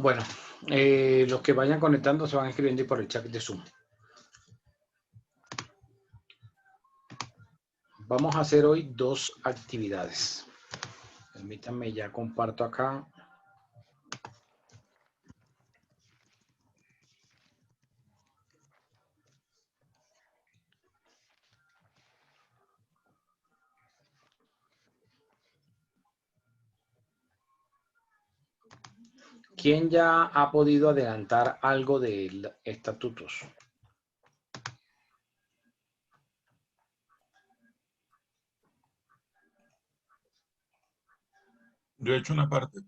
Bueno, los que vayan conectando se van escribiendo por el chat de Zoom. Vamos a hacer hoy dos actividades. Permítanme, ya comparto acá. ¿Quién ya ha podido adelantar algo de estatutos? Yo he hecho una parte.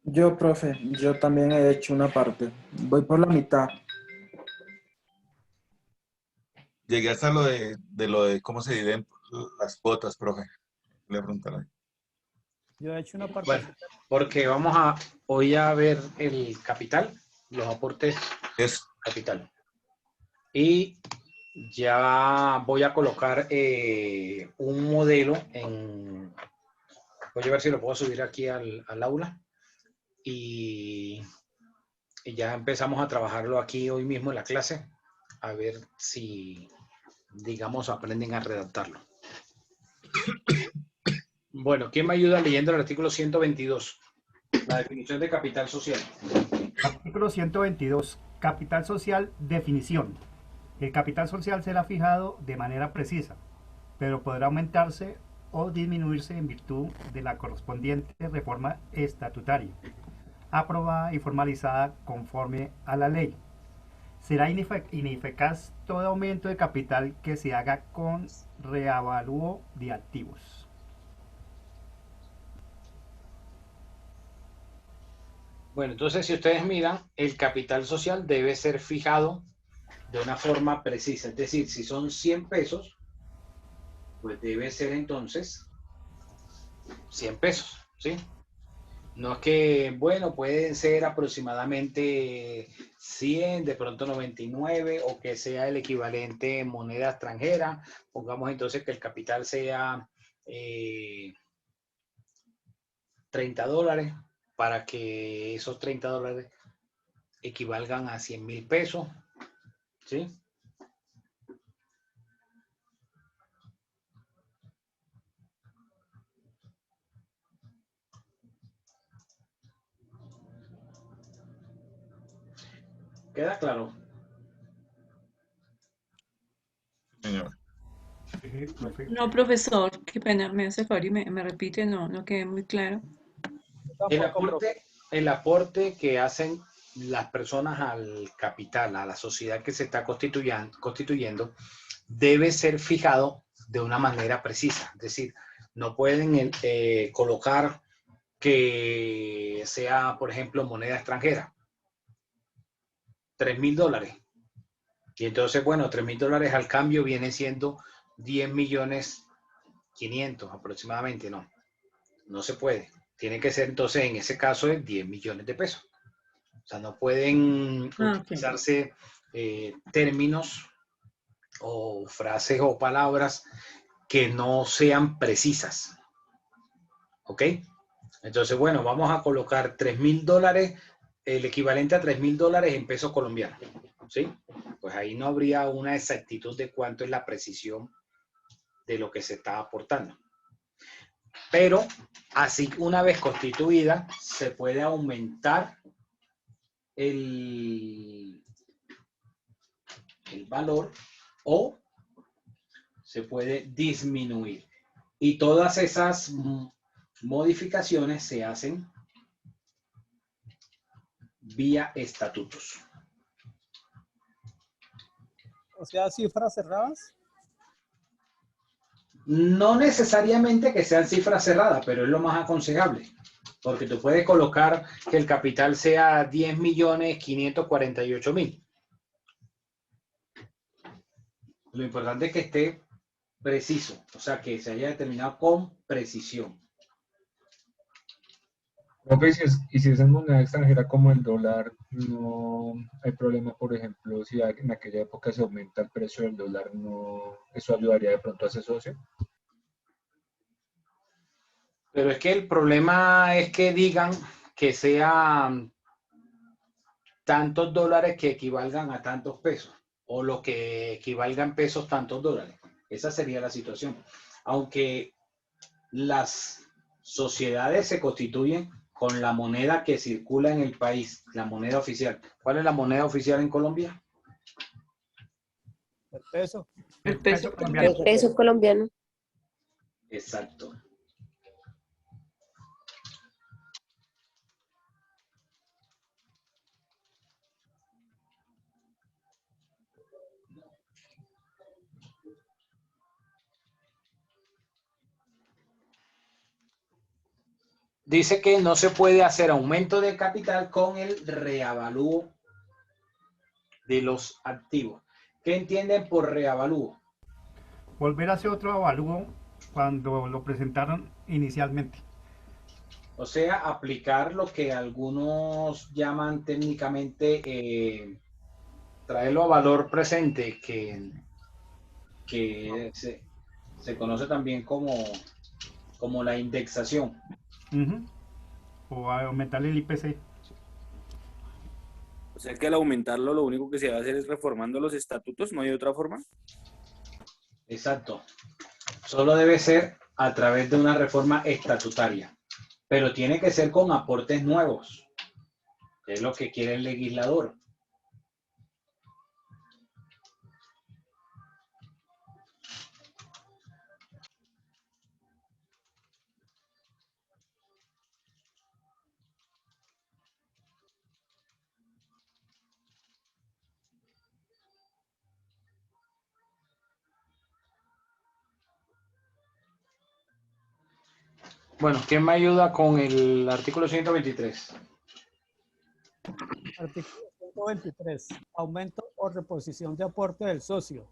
Yo, profe, yo también he hecho una parte. Voy por la mitad. Llegué hasta lo de cómo se dividen las cuotas, profe. Le preguntaré. Yo he hecho una parte. Bueno, porque vamos a hoy a ver el capital, los aportes capital. Y ya voy a colocar un modelo en... Voy a ver si lo puedo subir aquí al aula. Y ya empezamos a trabajarlo aquí hoy mismo en la clase. A ver si, digamos, aprenden a redactarlo. Bueno, ¿quién me ayuda leyendo el artículo 122? La definición de capital social. Artículo 122. Capital social, definición. El capital social será fijado de manera precisa, pero podrá aumentarse o disminuirse en virtud de la correspondiente reforma estatutaria, aprobada y formalizada conforme a la ley. Será ineficaz todo aumento de capital que se haga con reavalúo de activos. Bueno, entonces si ustedes miran, el capital social debe ser fijado de una forma precisa. Es decir, si son 100 pesos, pues debe ser entonces 100 pesos, ¿sí? No es que, bueno, pueden ser aproximadamente 100, de pronto 99, o que sea el equivalente en moneda extranjera. Pongamos entonces que el capital sea $30, para que esos $30 equivalgan a 100.000 pesos, ¿sí? ¿Queda claro? Señor. No, profesor, qué pena, me hace favor y me repite, no quedé muy claro. El aporte que hacen las personas al capital, a la sociedad que se está constituyendo, debe ser fijado de una manera precisa. Es decir, no pueden colocar que sea, por ejemplo, moneda extranjera, $3.000. Y entonces, bueno, $3.000 al cambio viene siendo 10.500.000 aproximadamente. No se puede. Tiene que ser entonces, en ese caso, de 10 millones de pesos. O sea, no pueden utilizarse términos o frases o palabras que no sean precisas. ¿Ok? Entonces, bueno, vamos a colocar $3.000, el equivalente a $3.000 en pesos colombianos. ¿Sí? Pues ahí no habría una exactitud de cuánto es la precisión de lo que se está aportando. Pero así, una vez constituida, se puede aumentar el valor o se puede disminuir. Y todas esas modificaciones se hacen vía estatutos. O sea, cifras cerradas. No necesariamente que sean cifras cerradas, pero es lo más aconsejable. Porque tú puedes colocar que el capital sea 10.548.000. Lo importante es que esté preciso, o sea, que se haya determinado con precisión. Profe, y si es en moneda extranjera como el dólar, no hay problema, por ejemplo, si en aquella época se aumenta el precio del dólar, no, ¿eso ayudaría de pronto a ese socio? Pero es que el problema es que digan que sea tantos dólares que equivalgan a tantos pesos, o lo que equivalgan pesos tantos dólares. Esa sería la situación. Aunque las sociedades se constituyen con la moneda que circula en el país, la moneda oficial. ¿Cuál es la moneda oficial en Colombia? El peso. El peso colombiano. El peso colombiano. Exacto. Dice que no se puede hacer aumento de capital con el reavalúo de los activos. ¿Qué entienden por reavalúo? Volver a hacer otro avalúo cuando lo presentaron inicialmente. O sea, aplicar lo que algunos llaman técnicamente traerlo a valor presente, que se conoce también como la indexación. O aumentar el IPC. O sea que al aumentarlo lo único que se va a hacer es reformando los estatutos, ¿no hay otra forma? Exacto. Solo debe ser a través de una reforma estatutaria, pero tiene que ser con aportes nuevos, que es lo que quiere el legislador. Bueno, ¿quién me ayuda con el artículo 123? Artículo 123. Aumento o reposición de aporte del socio.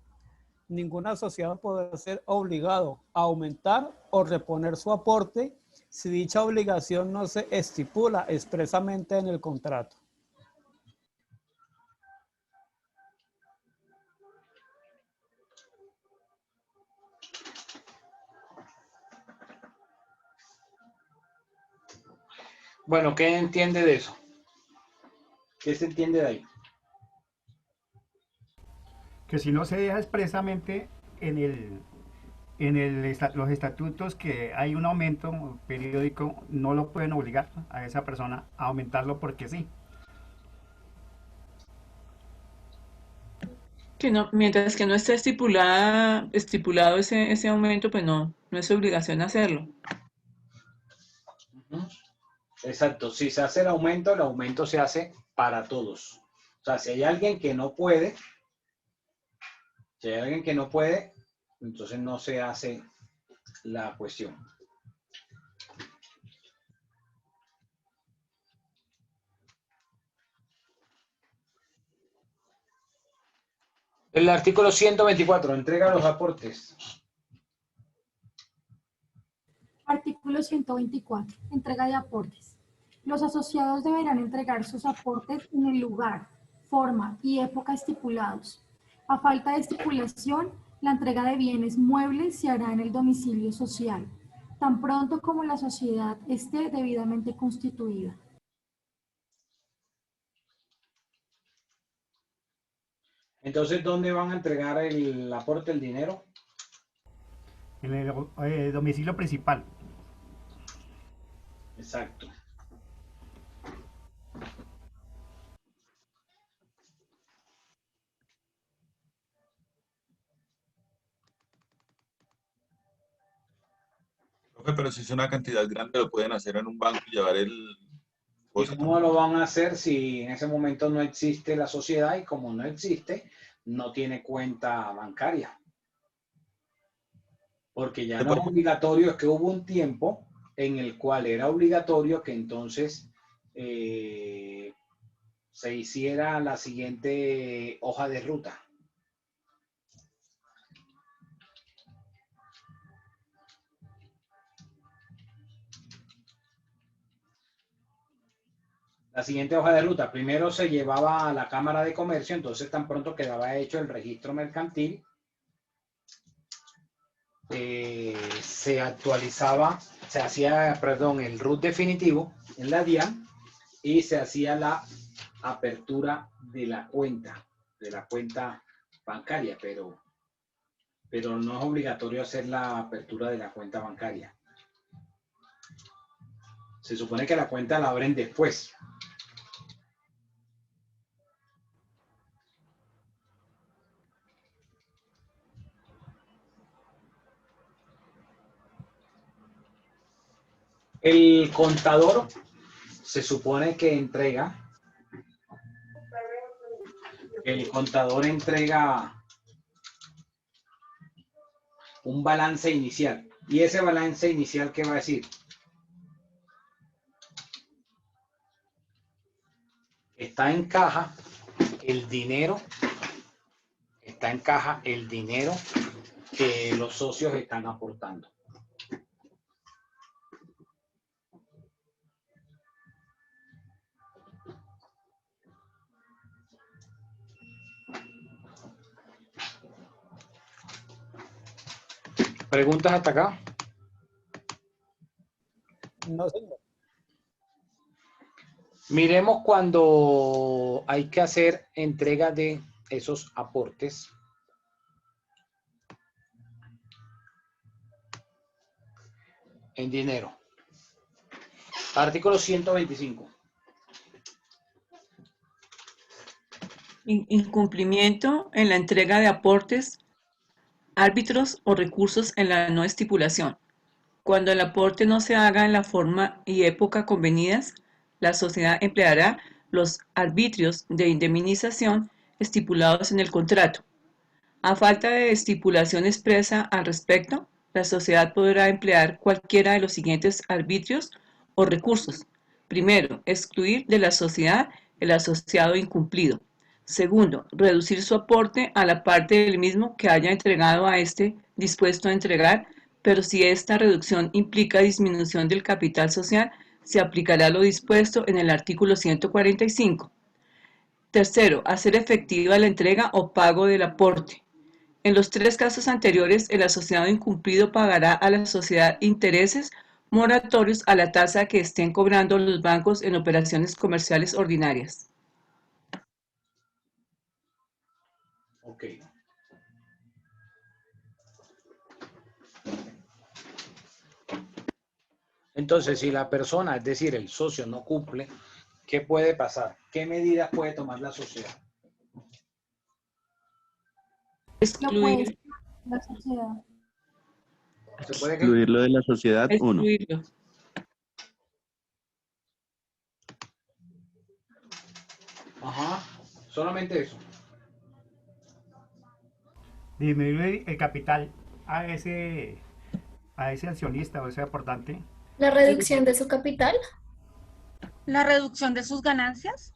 Ningún asociado podrá ser obligado a aumentar o reponer su aporte si dicha obligación no se estipula expresamente en el contrato. Bueno, ¿qué entiende de eso? ¿Qué se entiende de ahí? Que si no se deja expresamente en los estatutos que hay un aumento periódico, no lo pueden obligar a esa persona a aumentarlo porque sí. Que no, mientras que no esté estipulado ese aumento, pues no es obligación hacerlo. Exacto. Si se hace el aumento se hace para todos. O sea, si hay alguien que no puede, entonces no se hace la cuestión. El artículo 124, entrega los aportes. Artículo 124, entrega de aportes. Los asociados deberán entregar sus aportes en el lugar, forma y época estipulados. A falta de estipulación, la entrega de bienes muebles se hará en el domicilio social, tan pronto como la sociedad esté debidamente constituida. Entonces, ¿dónde van a entregar el aporte, el dinero? En el domicilio principal. Exacto. Pero si es una cantidad grande, lo pueden hacer en un banco y llevar el... ¿Y cómo lo van a hacer si en ese momento no existe la sociedad y como no existe, no tiene cuenta bancaria? Porque ya no es obligatorio, es que hubo un tiempo en el cual era obligatorio que entonces se hiciera la siguiente hoja de ruta. La siguiente hoja de ruta, primero se llevaba a la Cámara de Comercio, entonces tan pronto quedaba hecho el registro mercantil, se actualizaba, se hacía, perdón, el RUT definitivo en la DIAN y se hacía la apertura de la cuenta bancaria, pero no es obligatorio hacer la apertura de la cuenta bancaria. Se supone que la cuenta la abren después. El contador se supone que entrega un balance inicial. ¿Y ese balance inicial qué va a decir? Está en caja el dinero que los socios están aportando. ¿Preguntas hasta acá? No, señor. Miremos cuando hay que hacer entrega de esos aportes. En dinero. Artículo 125. Incumplimiento en la entrega de aportes, árbitros o recursos en la no estipulación. Cuando el aporte no se haga en la forma y época convenidas, la sociedad empleará los arbitrios de indemnización estipulados en el contrato. A falta de estipulación expresa al respecto, la sociedad podrá emplear cualquiera de los siguientes arbitrios o recursos. Primero, excluir de la sociedad el asociado incumplido. Segundo, reducir su aporte a la parte del mismo que haya entregado a este dispuesto a entregar, pero si esta reducción implica disminución del capital social, se aplicará lo dispuesto en el artículo 145. Tercero, hacer efectiva la entrega o pago del aporte. En los tres casos anteriores, el asociado incumplido pagará a la sociedad intereses moratorios a la tasa que estén cobrando los bancos en operaciones comerciales ordinarias. Ok. Entonces, si la persona, es decir, el socio no cumple, ¿qué puede pasar? ¿Qué medidas puede tomar la sociedad? Lo puede Excluir, excluir la sociedad. ¿Se puede qué? Excluirlo de la sociedad, 1. excluirlo. Ajá, solamente eso. Disminuir el capital a ese accionista o ese aportante. La reducción de su capital. La reducción de sus ganancias.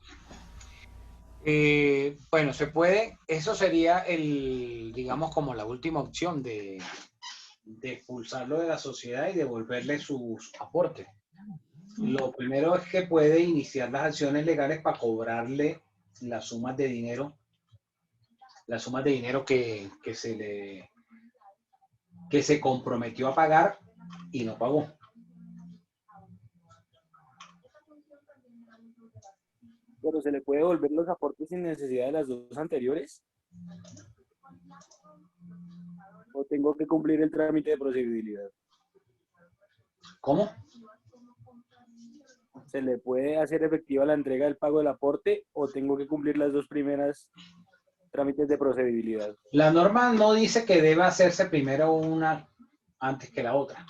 Bueno, se puede, eso sería digamos, como la última opción de expulsarlo de la sociedad y devolverle sus aportes. Lo primero es que puede iniciar las acciones legales para cobrarle las sumas de dinero que se comprometió a pagar y no pagó. Pero se le puede devolver los aportes sin necesidad de las dos anteriores. ¿O tengo que cumplir el trámite de procedibilidad? ¿Cómo? ¿Se le puede hacer efectiva la entrega del pago del aporte o tengo que cumplir las dos primeras trámites de procedibilidad? La norma no dice que deba hacerse primero una antes que la otra.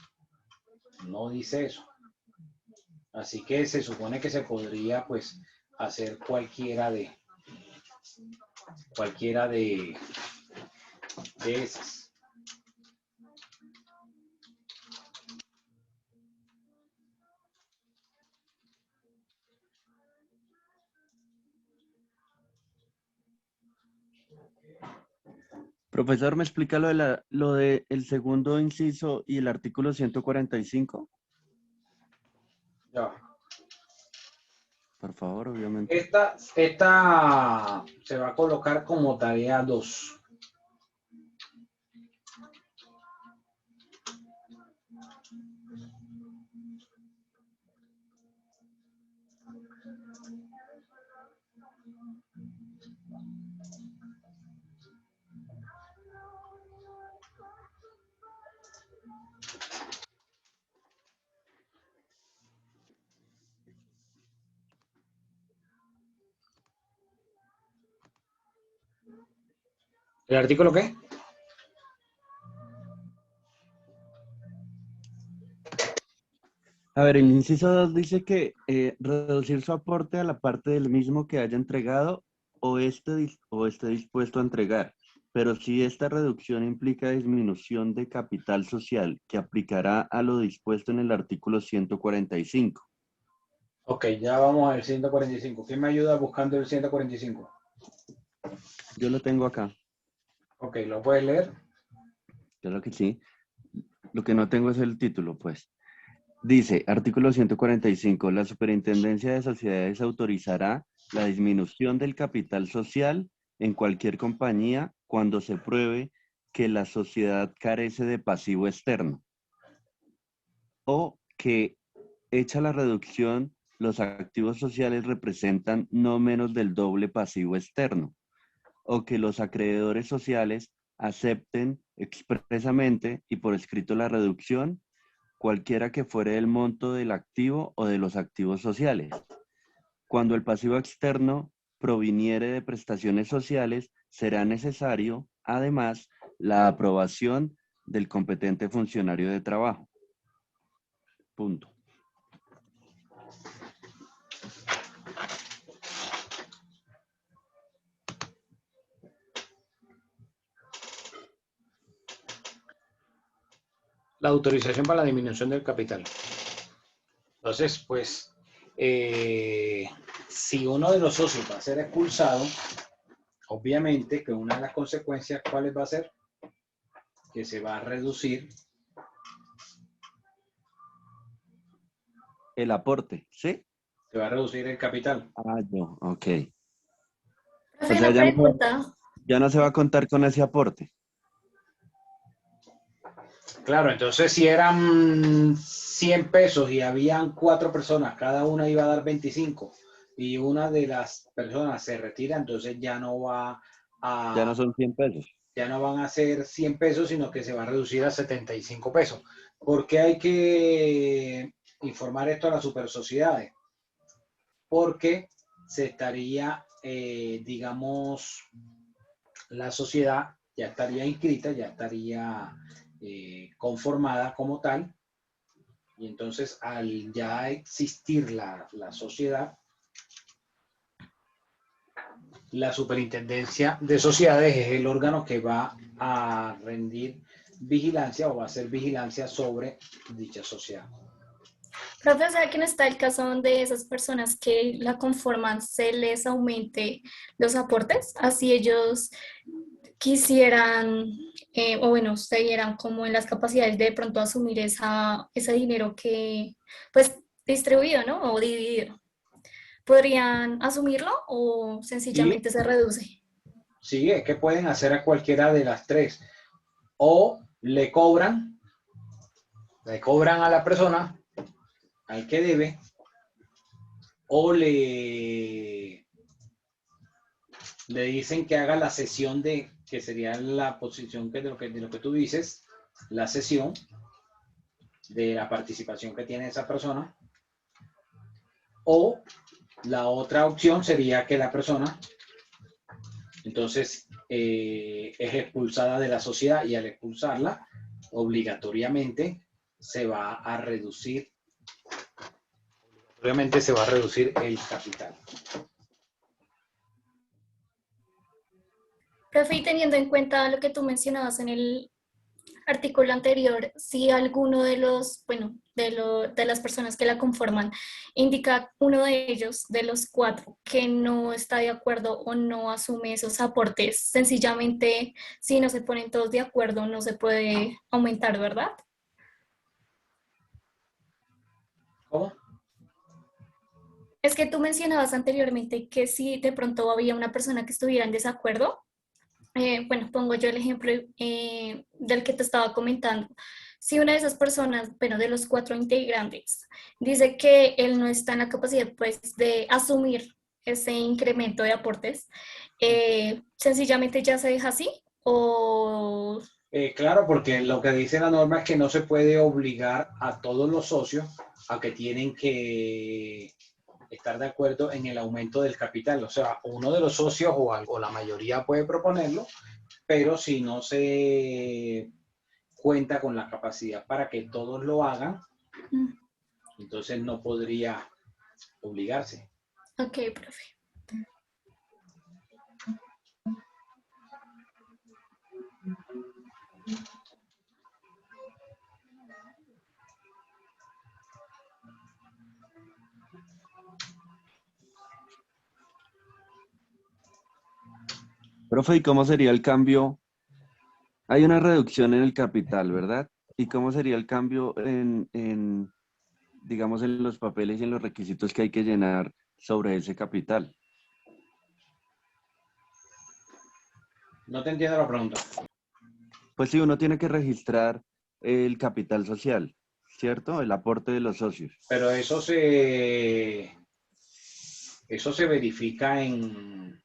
No dice eso. Así que se supone que se podría, pues, hacer cualquiera de esas. Profesor, ¿me explica lo de el segundo inciso y el artículo 145? Ya. Por favor, obviamente. Esta se va a colocar como tarea 2. ¿El artículo qué? A ver, el inciso 2 dice que reducir su aporte a la parte del mismo que haya entregado o esté dispuesto a entregar. Pero si esta reducción implica disminución de capital social que aplicará a lo dispuesto en el artículo 145. Ok, ya vamos al 145. ¿Quién me ayuda buscando el 145? Yo lo tengo acá. Ok, ¿lo puedes leer? Claro que sí. Lo que no tengo es el título, pues. Dice, artículo 145, la Superintendencia de Sociedades autorizará la disminución del capital social en cualquier compañía cuando se pruebe que la sociedad carece de pasivo externo o que, hecha la reducción, los activos sociales representan no menos del doble pasivo externo o que los acreedores sociales acepten expresamente y por escrito la reducción, cualquiera que fuere el monto del activo o de los activos sociales. Cuando el pasivo externo proviniere de prestaciones sociales, será necesario, además, la aprobación del competente funcionario de trabajo. Punto. La autorización para la disminución del capital. Entonces, pues, si uno de los socios va a ser expulsado, obviamente que una de las consecuencias, ¿cuáles va a ser? Que se va a reducir el aporte, ¿sí? Se va a reducir el capital. Ah, yo, ok. O Profe, sea, una pregunta. ya no se va a contar con ese aporte. Claro, entonces si eran 100 pesos y habían 4 personas, cada una iba a dar 25 y una de las personas se retira, entonces ya no va a... Ya no son 100 pesos. Ya no van a ser 100 pesos, sino que se va a reducir a 75 pesos. ¿Por qué hay que informar esto a las supersociedades? Porque se estaría, digamos, la sociedad ya estaría inscrita, ya estaría conformada como tal, y entonces al ya existir la sociedad, la Superintendencia de Sociedades es el órgano que va a rendir vigilancia o va a hacer vigilancia sobre dicha sociedad. Profe, o sea que no está el caso donde esas personas que la conforman se les aumente los aportes, así ellos quisieran, o bueno, estuvieran como en las capacidades de pronto asumir ese dinero que, pues, distribuido, ¿no? O dividido. ¿Podrían asumirlo o sencillamente se reduce? Sí, es que pueden hacer a cualquiera de las tres. O le cobran a la persona, al que debe, o le dicen que haga la cesión de, que sería la posición de lo que tú dices, la cesión de la participación que tiene esa persona. O la otra opción sería que la persona entonces es expulsada de la sociedad y al expulsarla obligatoriamente se va a reducir el capital. Profe, y teniendo en cuenta lo que tú mencionabas en el artículo anterior, si alguno de los, bueno, de las personas que la conforman indica uno de ellos, de los 4, que no está de acuerdo o no asume esos aportes, sencillamente, si no se ponen todos de acuerdo, no se puede aumentar, ¿verdad? ¿Cómo? Es que tú mencionabas anteriormente que si de pronto había una persona que estuviera en desacuerdo, bueno, pongo yo el ejemplo del que te estaba comentando. Si una de esas personas, bueno, de los 4 integrantes, dice que él no está en la capacidad, pues, de asumir ese incremento de aportes, ¿sencillamente ya se deja así? ¿O...? Claro, porque lo que dice la norma es que no se puede obligar a todos los socios a que tienen que estar de acuerdo en el aumento del capital. O sea, uno de los socios o la mayoría puede proponerlo pero si no se cuenta con la capacidad para que todos lo hagan, entonces no podría obligarse. Ok, profe. Profe, ¿y cómo sería el cambio? Hay una reducción en el capital, ¿verdad? ¿Y cómo sería el cambio digamos, en los papeles y en los requisitos que hay que llenar sobre ese capital? No te entiendo la pregunta. Pues sí, uno tiene que registrar el capital social, ¿cierto? El aporte de los socios. Pero eso se verifica en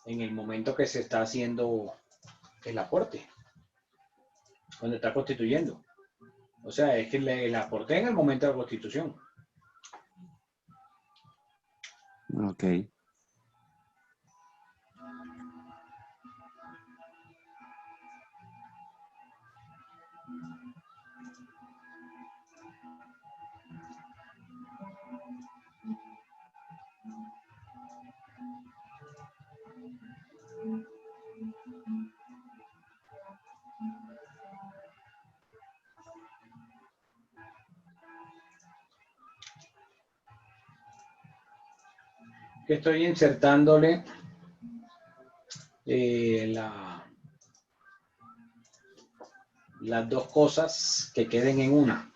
el momento que se está haciendo el aporte, cuando está constituyendo. O sea, es que el aporte en el momento de la constitución. Ok. Que estoy insertándole las dos cosas que queden en una.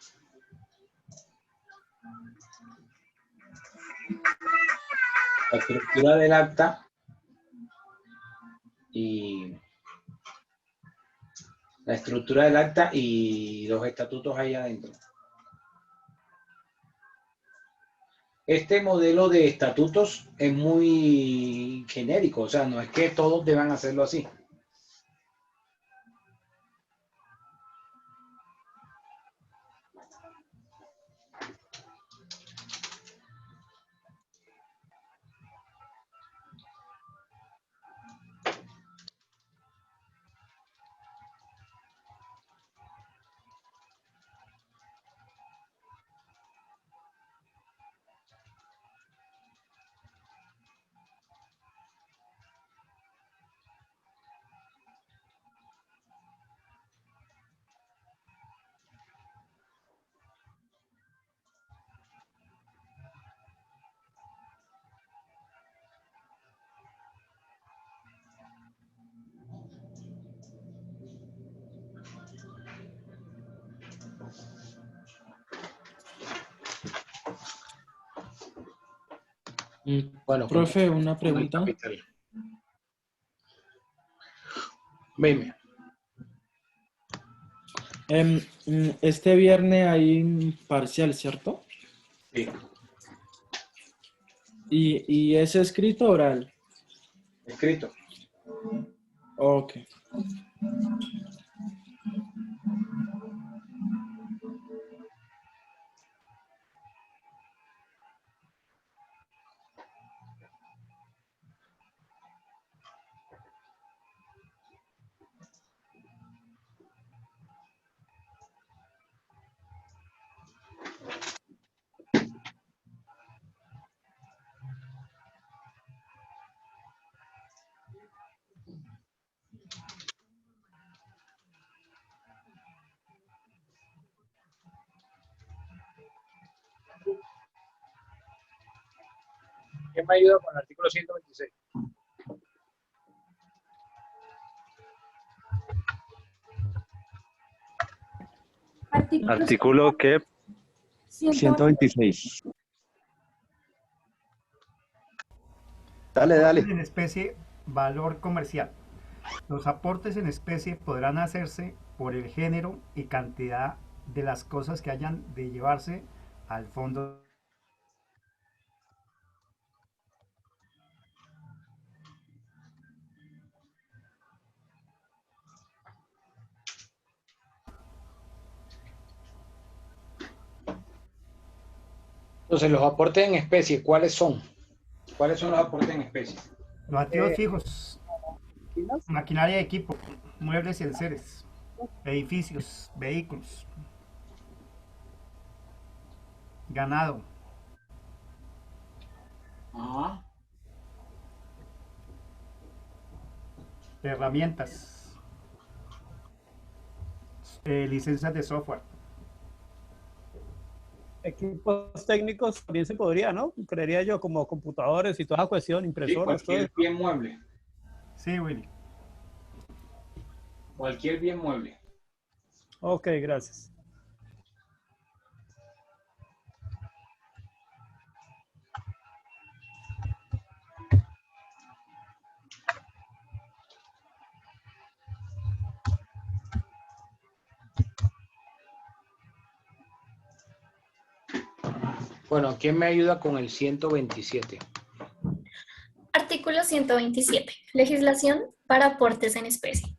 La estructura del acta y los estatutos ahí adentro. Este modelo de estatutos es muy genérico, o sea, no es que todos deban hacerlo así. Bueno, profe, una pregunta. Venme. Este viernes hay un parcial, ¿cierto? Sí. ¿Y es escrito o oral? Escrito. Ok. ¿Quién me ayuda con el artículo 126? ¿Artículo qué? 126. Dale, Aportes dale. en especie, valor comercial. Los aportes en especie podrán hacerse por el género y cantidad de las cosas que hayan de llevarse al fondo. Entonces, los aportes en especie, ¿cuáles son? ¿Cuáles son los aportes en especie? Los activos fijos. Maquinaria y equipo, muebles y enseres, edificios, vehículos, ganado, Ajá. herramientas, licencias de software. Equipos técnicos también se podría, ¿no? Creería yo, como computadores y toda esa cuestión, Sí, impresoras, todo cualquier eso. bien mueble. Sí, Willy. Cualquier bien mueble. Ok, gracias. Bueno, ¿quién me ayuda con el 127? Artículo 127. Legislación para aportes en especie.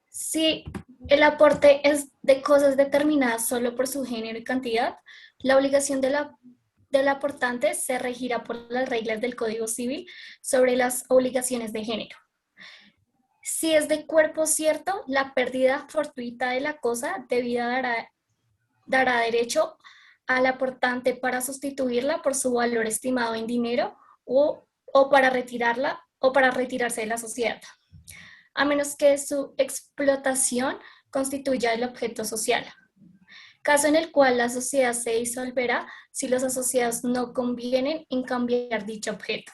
Si el aporte es de cosas determinadas solo por su género y cantidad, la obligación del aportante se regirá por las reglas del Código Civil sobre las obligaciones de género. Si es de cuerpo cierto, la pérdida fortuita de la cosa debida dará derecho al aportante para sustituirla por su valor estimado en dinero o para retirarla o para retirarse de la sociedad, a menos que su explotación constituya el objeto social, caso en el cual la sociedad se disolverá si los asociados no convienen en cambiar dicho objeto.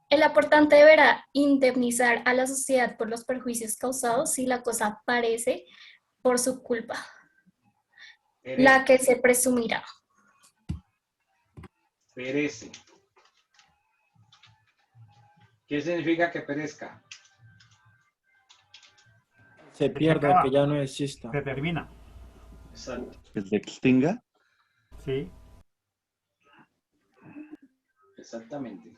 El aportante deberá indemnizar a la sociedad por los perjuicios causados si la cosa parece por su culpa, la que se presumirá. Perece. ¿Qué significa que perezca? Se pierda, que ya no exista. Se termina. Exacto. ¿Que se extinga? Sí. Exactamente.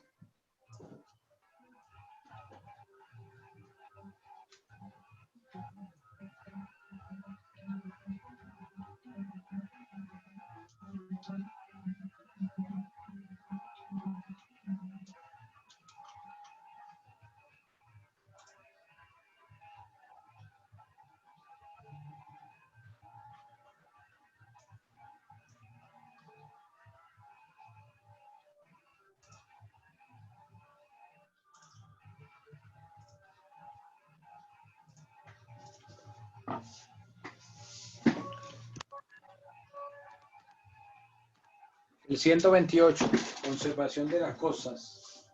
El 128, conservación de las cosas.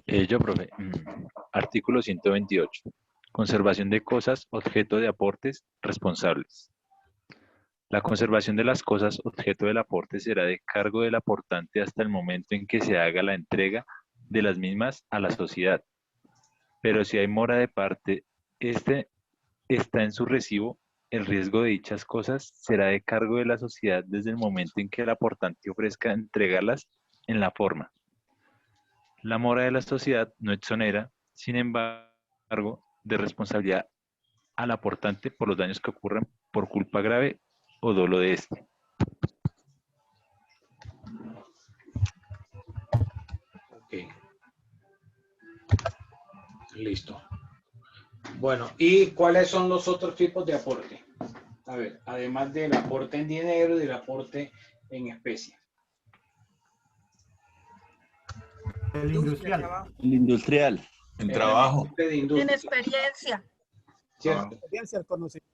Yo, profe. Artículo 128. Conservación de cosas, objeto de aportes, responsables. La conservación de las cosas, objeto del aporte, será de cargo del aportante hasta el momento en que se haga la entrega de las mismas a la sociedad. Pero si hay mora de parte, este está en su recibo, el riesgo de dichas cosas será de cargo de la sociedad desde el momento en que el aportante ofrezca entregarlas en la forma. La mora de la sociedad no exonera, sin embargo, de responsabilidad al aportante por los daños que ocurran por culpa grave o dolo de éste. Ok. Listo. Bueno, ¿y cuáles son los otros tipos de aporte? A ver, además del aporte en dinero y del aporte en especie. El industrial. El industrial. En trabajo. De industria. En experiencia. ¿Cierto? Experiencia, el conocimiento.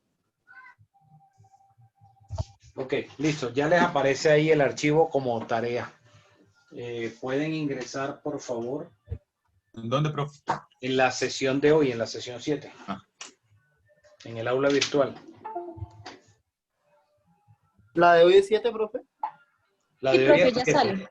Ok, listo. Ya les aparece ahí el archivo como tarea. Pueden ingresar, por favor. ¿En dónde, profe? En la sesión de hoy, en la sesión 7. En el aula virtual. ¿La de hoy es 7, profe? La Sí, de hoy profe, es ya 7. sale.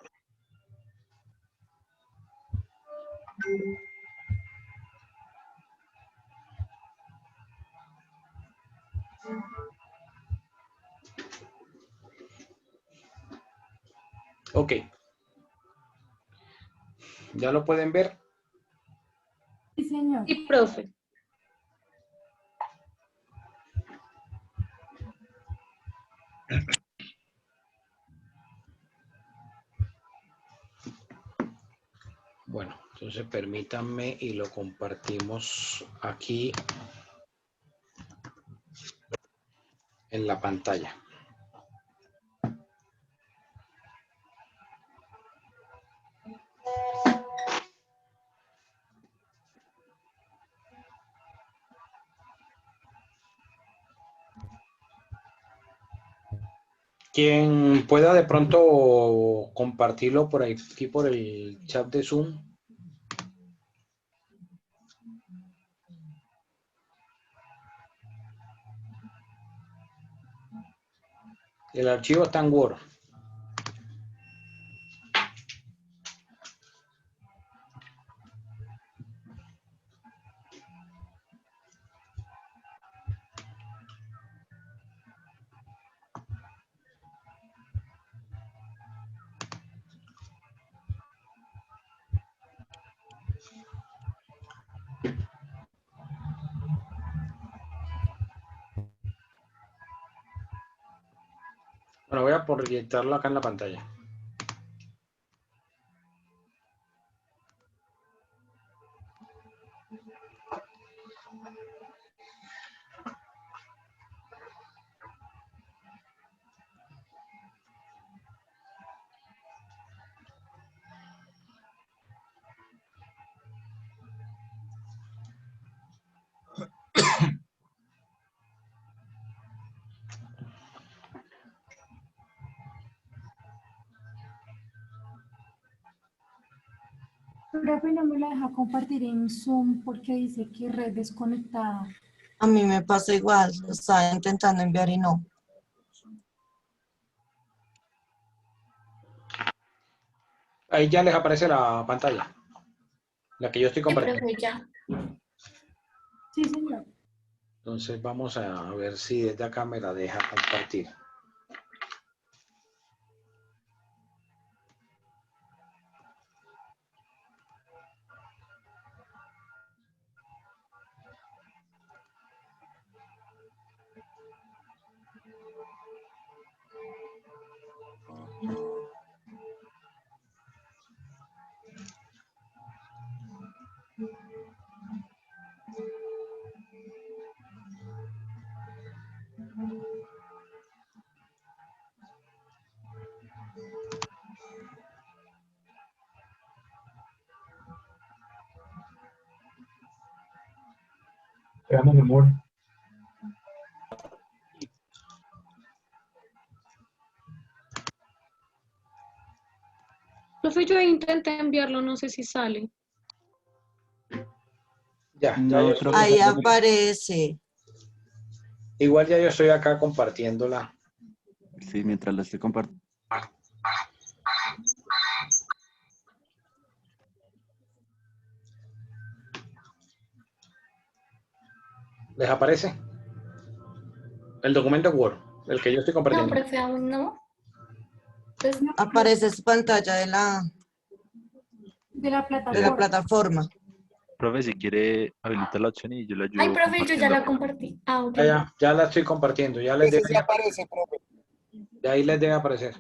Ok. ¿Ya lo pueden ver? Sí, señor. Sí, profe. Bueno, Entonces permítanme y lo compartimos aquí en la pantalla. Quien pueda de pronto compartirlo por aquí por el chat de Zoom. El archivo está en Word. Bueno, voy a proyectarlo acá en la pantalla. Profe, no me la deja compartir en Zoom porque dice que red desconectada. A mí me pasa igual, lo estaba intentando enviar y no. Ahí ya les aparece la pantalla. La que yo estoy Sí, compartiendo. profe, ya. Sí, señor. Entonces vamos a ver si desde acá me la deja compartir. Veamos, mi amor. Profe, yo intenté enviarlo, no sé si sale. Ya, No, yo creo que Ahí sale- aparece. igual ya yo estoy acá compartiéndola. Sí, mientras la estoy compartiendo. ¿Les aparece? El documento Word, el que yo estoy No, compartiendo. profe, aún no. Pues, Aparece su pantalla de la plataforma. plataforma. Profe, si quiere habilitar la opción y yo le ayudo. ay, profe, yo ya compartiendo. la compartí. Ah, ok. Ya la estoy compartiendo. Ya les Ese debe, sí aparece, profe. de ahí les debe aparecer.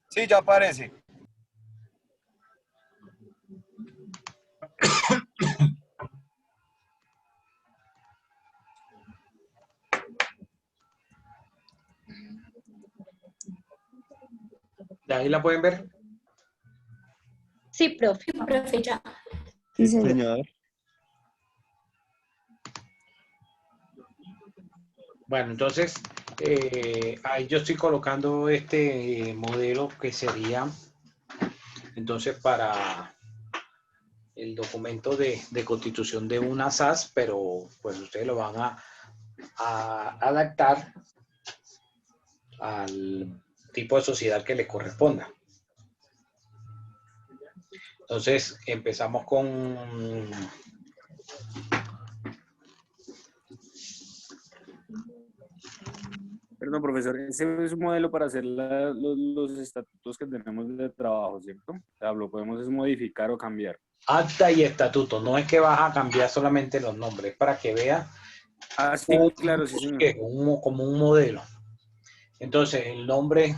Sí, ya aparece. ¿De ahí la pueden ver? Sí, profe. Sí, profe, ya. Sí, señor. Bueno, entonces, ahí yo estoy colocando este modelo que sería, entonces, para el documento de constitución de una SAS, pero pues ustedes lo van a adaptar al tipo de sociedad que le corresponda. Entonces, empezamos con... Perdón, profesor, ese es un modelo para hacer los estatutos que tenemos de trabajo, ¿cierto? O sea, lo podemos es modificar o cambiar. Acta y estatuto, no es que vas a cambiar solamente los nombres, para que vea Ah, sí, claro, sí, señor. como un modelo. Entonces, el nombre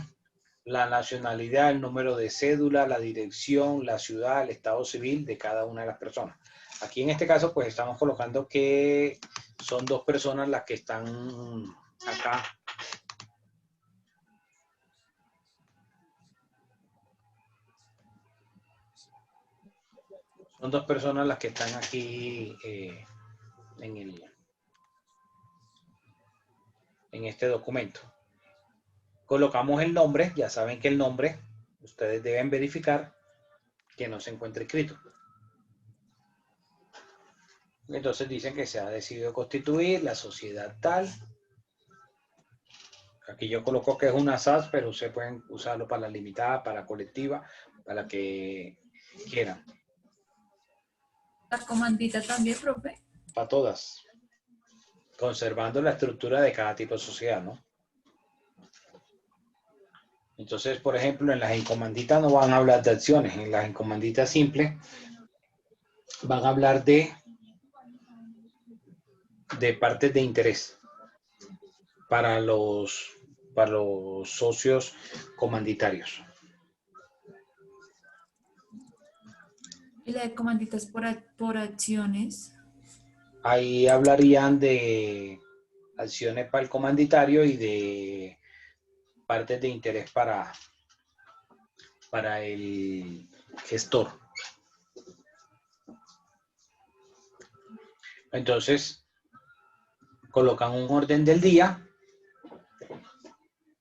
la nacionalidad, el número de cédula, la dirección, la ciudad, el estado civil de cada una de las personas. Aquí en este caso, pues estamos colocando que son 2 personas las que están acá. Son 2 personas las que están aquí en este documento. Colocamos el nombre, ya saben que el nombre, ustedes deben verificar que no se encuentre escrito. Entonces dicen que se ha decidido constituir la sociedad tal. Aquí yo coloco que es una SAS, pero ustedes pueden usarlo para la limitada, para la colectiva, para la que quieran. La comandita también, profe. Para todas. Conservando la estructura de cada tipo de sociedad, ¿no? Entonces, por ejemplo, en las encomanditas no van a hablar de acciones. En las encomanditas simples van a hablar de partes de interés para los socios comanditarios. Y la de comanditas por acciones. Ahí hablarían de acciones para el comanditario y de partes de interés para el gestor. Entonces, colocan un orden del día,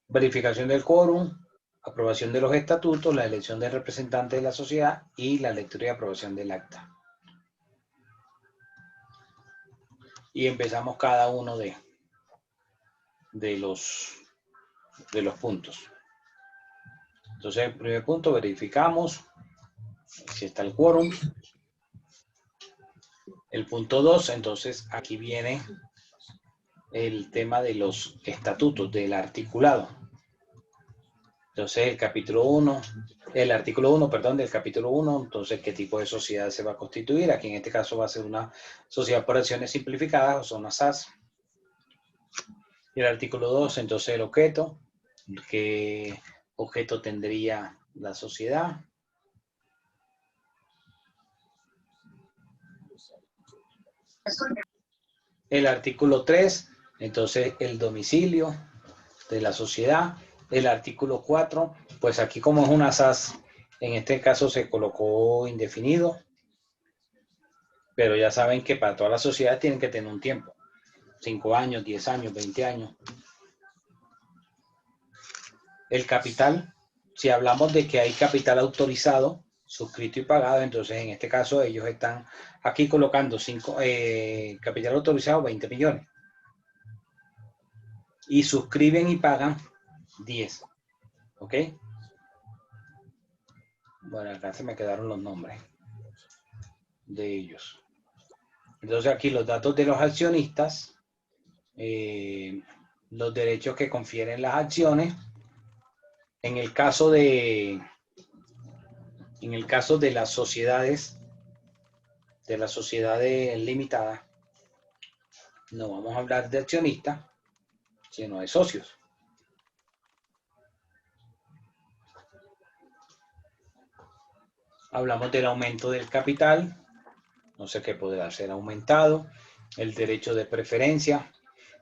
verificación del quórum, aprobación de los estatutos, la elección del representante de la sociedad y la lectura y aprobación del acta. Y empezamos cada uno de los puntos. Entonces, el primer punto, verificamos si está el quórum. El punto 2, entonces aquí viene el tema de los estatutos, del articulado. Entonces, el artículo 1, del capítulo 1, entonces, ¿qué tipo de sociedad se va a constituir? Aquí en este caso va a ser una sociedad por acciones simplificadas, o sea, una SAS. Y el artículo 2, entonces, el objeto. ¿Qué objeto tendría la sociedad? El artículo 3, entonces, el domicilio de la sociedad. El artículo 4, pues aquí como es una SAS, en este caso se colocó indefinido, pero ya saben que para toda la sociedad tienen que tener un tiempo, 5 años, 10 años, 20 años. El capital, si hablamos de que hay capital autorizado, suscrito y pagado, entonces en este caso ellos están aquí colocando capital autorizado 20 millones. Y suscriben y pagan 10. ¿Ok? Bueno, acá se me quedaron los nombres de ellos. Entonces aquí los datos de los accionistas, los derechos que confieren las acciones. En el caso de las sociedades, limitadas, no vamos a hablar de accionistas, sino de socios. Hablamos del aumento del capital, no sé qué podrá ser aumentado, el derecho de preferencia.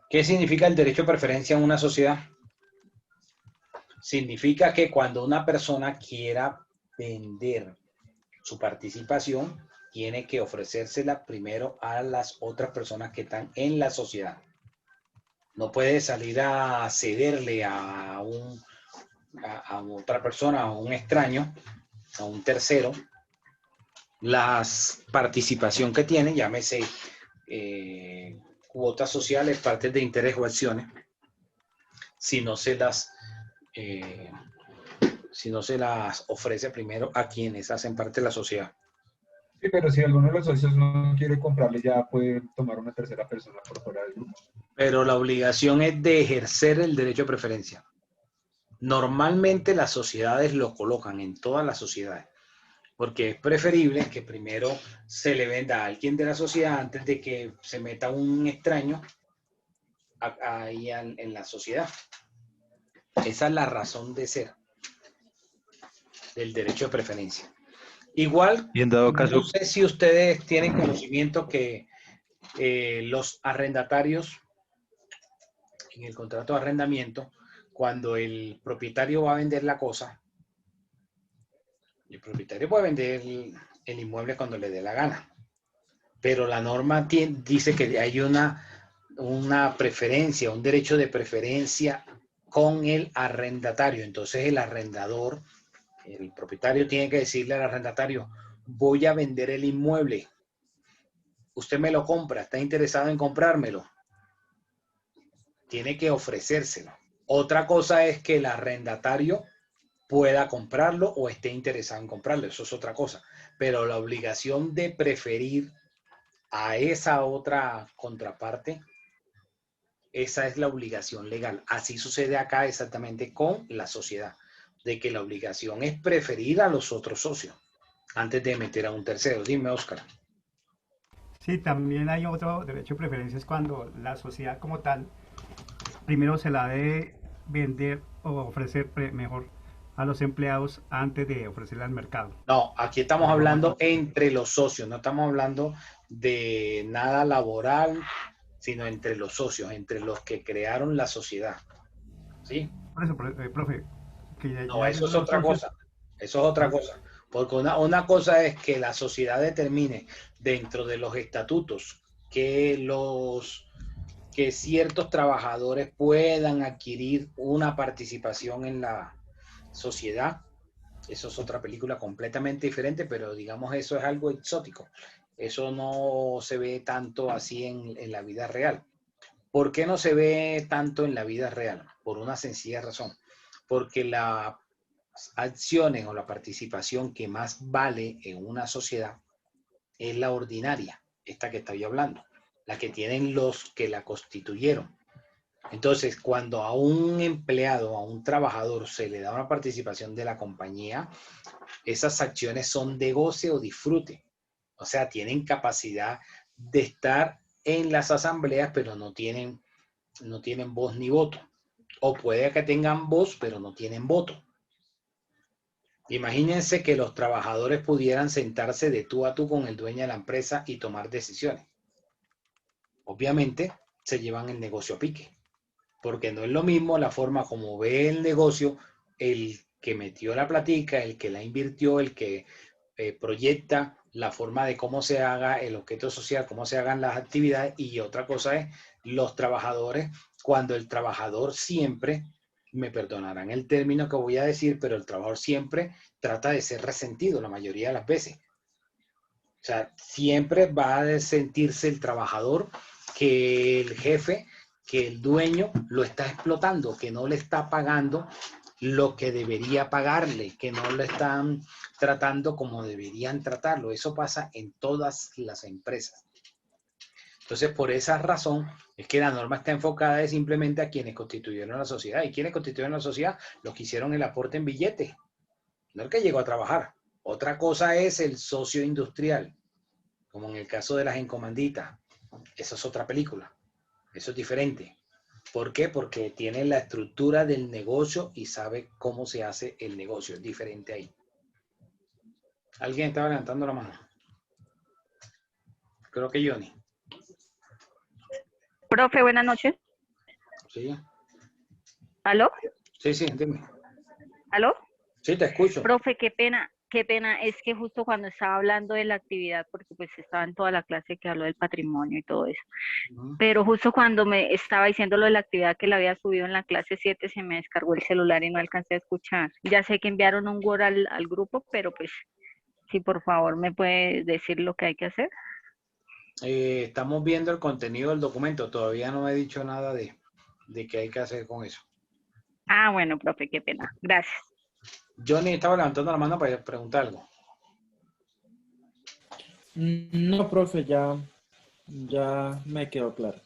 ¿Qué significa el derecho de preferencia en una sociedad? Significa que cuando una persona quiera vender su participación, tiene que ofrecérsela primero a las otras personas que están en la sociedad. No puede salir a cederle a otra persona, a un extraño, a un tercero, la participación que tiene, llámese cuotas sociales, partes de interés o acciones, si no se las ofrece primero a quienes hacen parte de la sociedad. Sí, pero si alguno de los socios no quiere comprarle, ya puede tomar una tercera persona por fuera del grupo. Pero la obligación es de ejercer el derecho de preferencia. Normalmente las sociedades lo colocan en todas las sociedades, porque es preferible que primero se le venda a alguien de la sociedad antes de que se meta un extraño ahí en la sociedad. Esa es la razón de ser. del derecho de preferencia. Igual, Y en dado caso, no sé si ustedes tienen conocimiento que los arrendatarios, en el contrato de arrendamiento, cuando el propietario va a vender la cosa, el propietario puede vender el inmueble cuando le dé la gana, pero la norma dice que hay una preferencia, un derecho de preferencia con el arrendatario. Entonces el arrendador, el propietario tiene que decirle al arrendatario, voy a vender el inmueble, usted me lo compra, está interesado en comprármelo, tiene que ofrecérselo. Otra cosa es que el arrendatario pueda comprarlo o esté interesado en comprarlo, eso es otra cosa, pero la obligación de preferir a esa otra contraparte, esa es la obligación legal. Así sucede acá exactamente con la sociedad, de que la obligación es preferir a los otros socios antes de meter a un tercero. Dime, Oscar. Sí, también hay otro derecho de preferencia, es cuando la sociedad como tal primero se la debe vender o ofrecer mejor a los empleados antes de ofrecerla al mercado. No, aquí estamos hablando entre los socios, no estamos hablando de nada laboral, sino entre los socios, entre los que crearon la sociedad. ¿Sí? Por eso, profe, que no, eso es otra cosa. Eso es otra cosa. Porque una cosa es que la sociedad determine dentro de los estatutos que ciertos trabajadores puedan adquirir una participación en la sociedad. Eso es otra película completamente diferente, pero digamos eso es algo exótico. Eso no se ve tanto así en la vida real. ¿Por qué no se ve tanto en la vida real? Por una sencilla razón. Porque las acciones o la participación que más vale en una sociedad es la ordinaria, esta que estoy hablando, la que tienen los que la constituyeron. Entonces, cuando a un empleado, a un trabajador se le da una participación de la compañía, esas acciones son de goce o disfrute. O sea, tienen capacidad de estar en las asambleas, pero no tienen voz ni voto. O puede que tengan voz, pero no tienen voto. Imagínense que los trabajadores pudieran sentarse de tú a tú con el dueño de la empresa y tomar decisiones. Obviamente, se llevan el negocio a pique. Porque no es lo mismo la forma como ve el negocio, el que metió la platica, el que la invirtió, el que proyecta la forma de cómo se haga el objeto social, cómo se hagan las actividades, y otra cosa es los trabajadores, cuando el trabajador siempre, me perdonarán el término que voy a decir, pero el trabajador siempre trata de ser resentido la mayoría de las veces. O sea, siempre va a sentirse el trabajador que el jefe, que el dueño lo está explotando, que no le está pagando lo que debería pagarle, que no lo están tratando como deberían tratarlo. Eso pasa en todas las empresas. Entonces, por esa razón, es que la norma está enfocada simplemente a quienes constituyeron la sociedad. ¿Y quienes constituyeron la sociedad? Los que hicieron el aporte en billete, no el que llegó a trabajar. Otra cosa es el socio industrial, como en el caso de las encomanditas. Esa es otra película. Eso es diferente. ¿Por qué? Porque tiene la estructura del negocio y sabe cómo se hace el negocio. Es diferente ahí. ¿Alguien estaba levantando la mano? Creo que Johnny. Profe, buenas noches. Sí. ¿Aló? Sí, dime. ¿Aló? Sí, te escucho. Profe, qué pena, es que justo cuando estaba hablando de la actividad, porque pues estaba en toda la clase que habló del patrimonio y todo eso, pero justo cuando me estaba diciendo lo de la actividad que le había subido en la clase 7, se me descargó el celular y no alcancé a escuchar. Ya sé que enviaron un Word al grupo, pero pues, si por favor me puede decir lo que hay que hacer. Estamos viendo el contenido del documento, todavía no he dicho nada de qué hay que hacer con eso. Ah, bueno, profe, qué pena. Gracias. Johnny estaba levantando la mano para preguntar algo. No, profe, ya me quedó claro.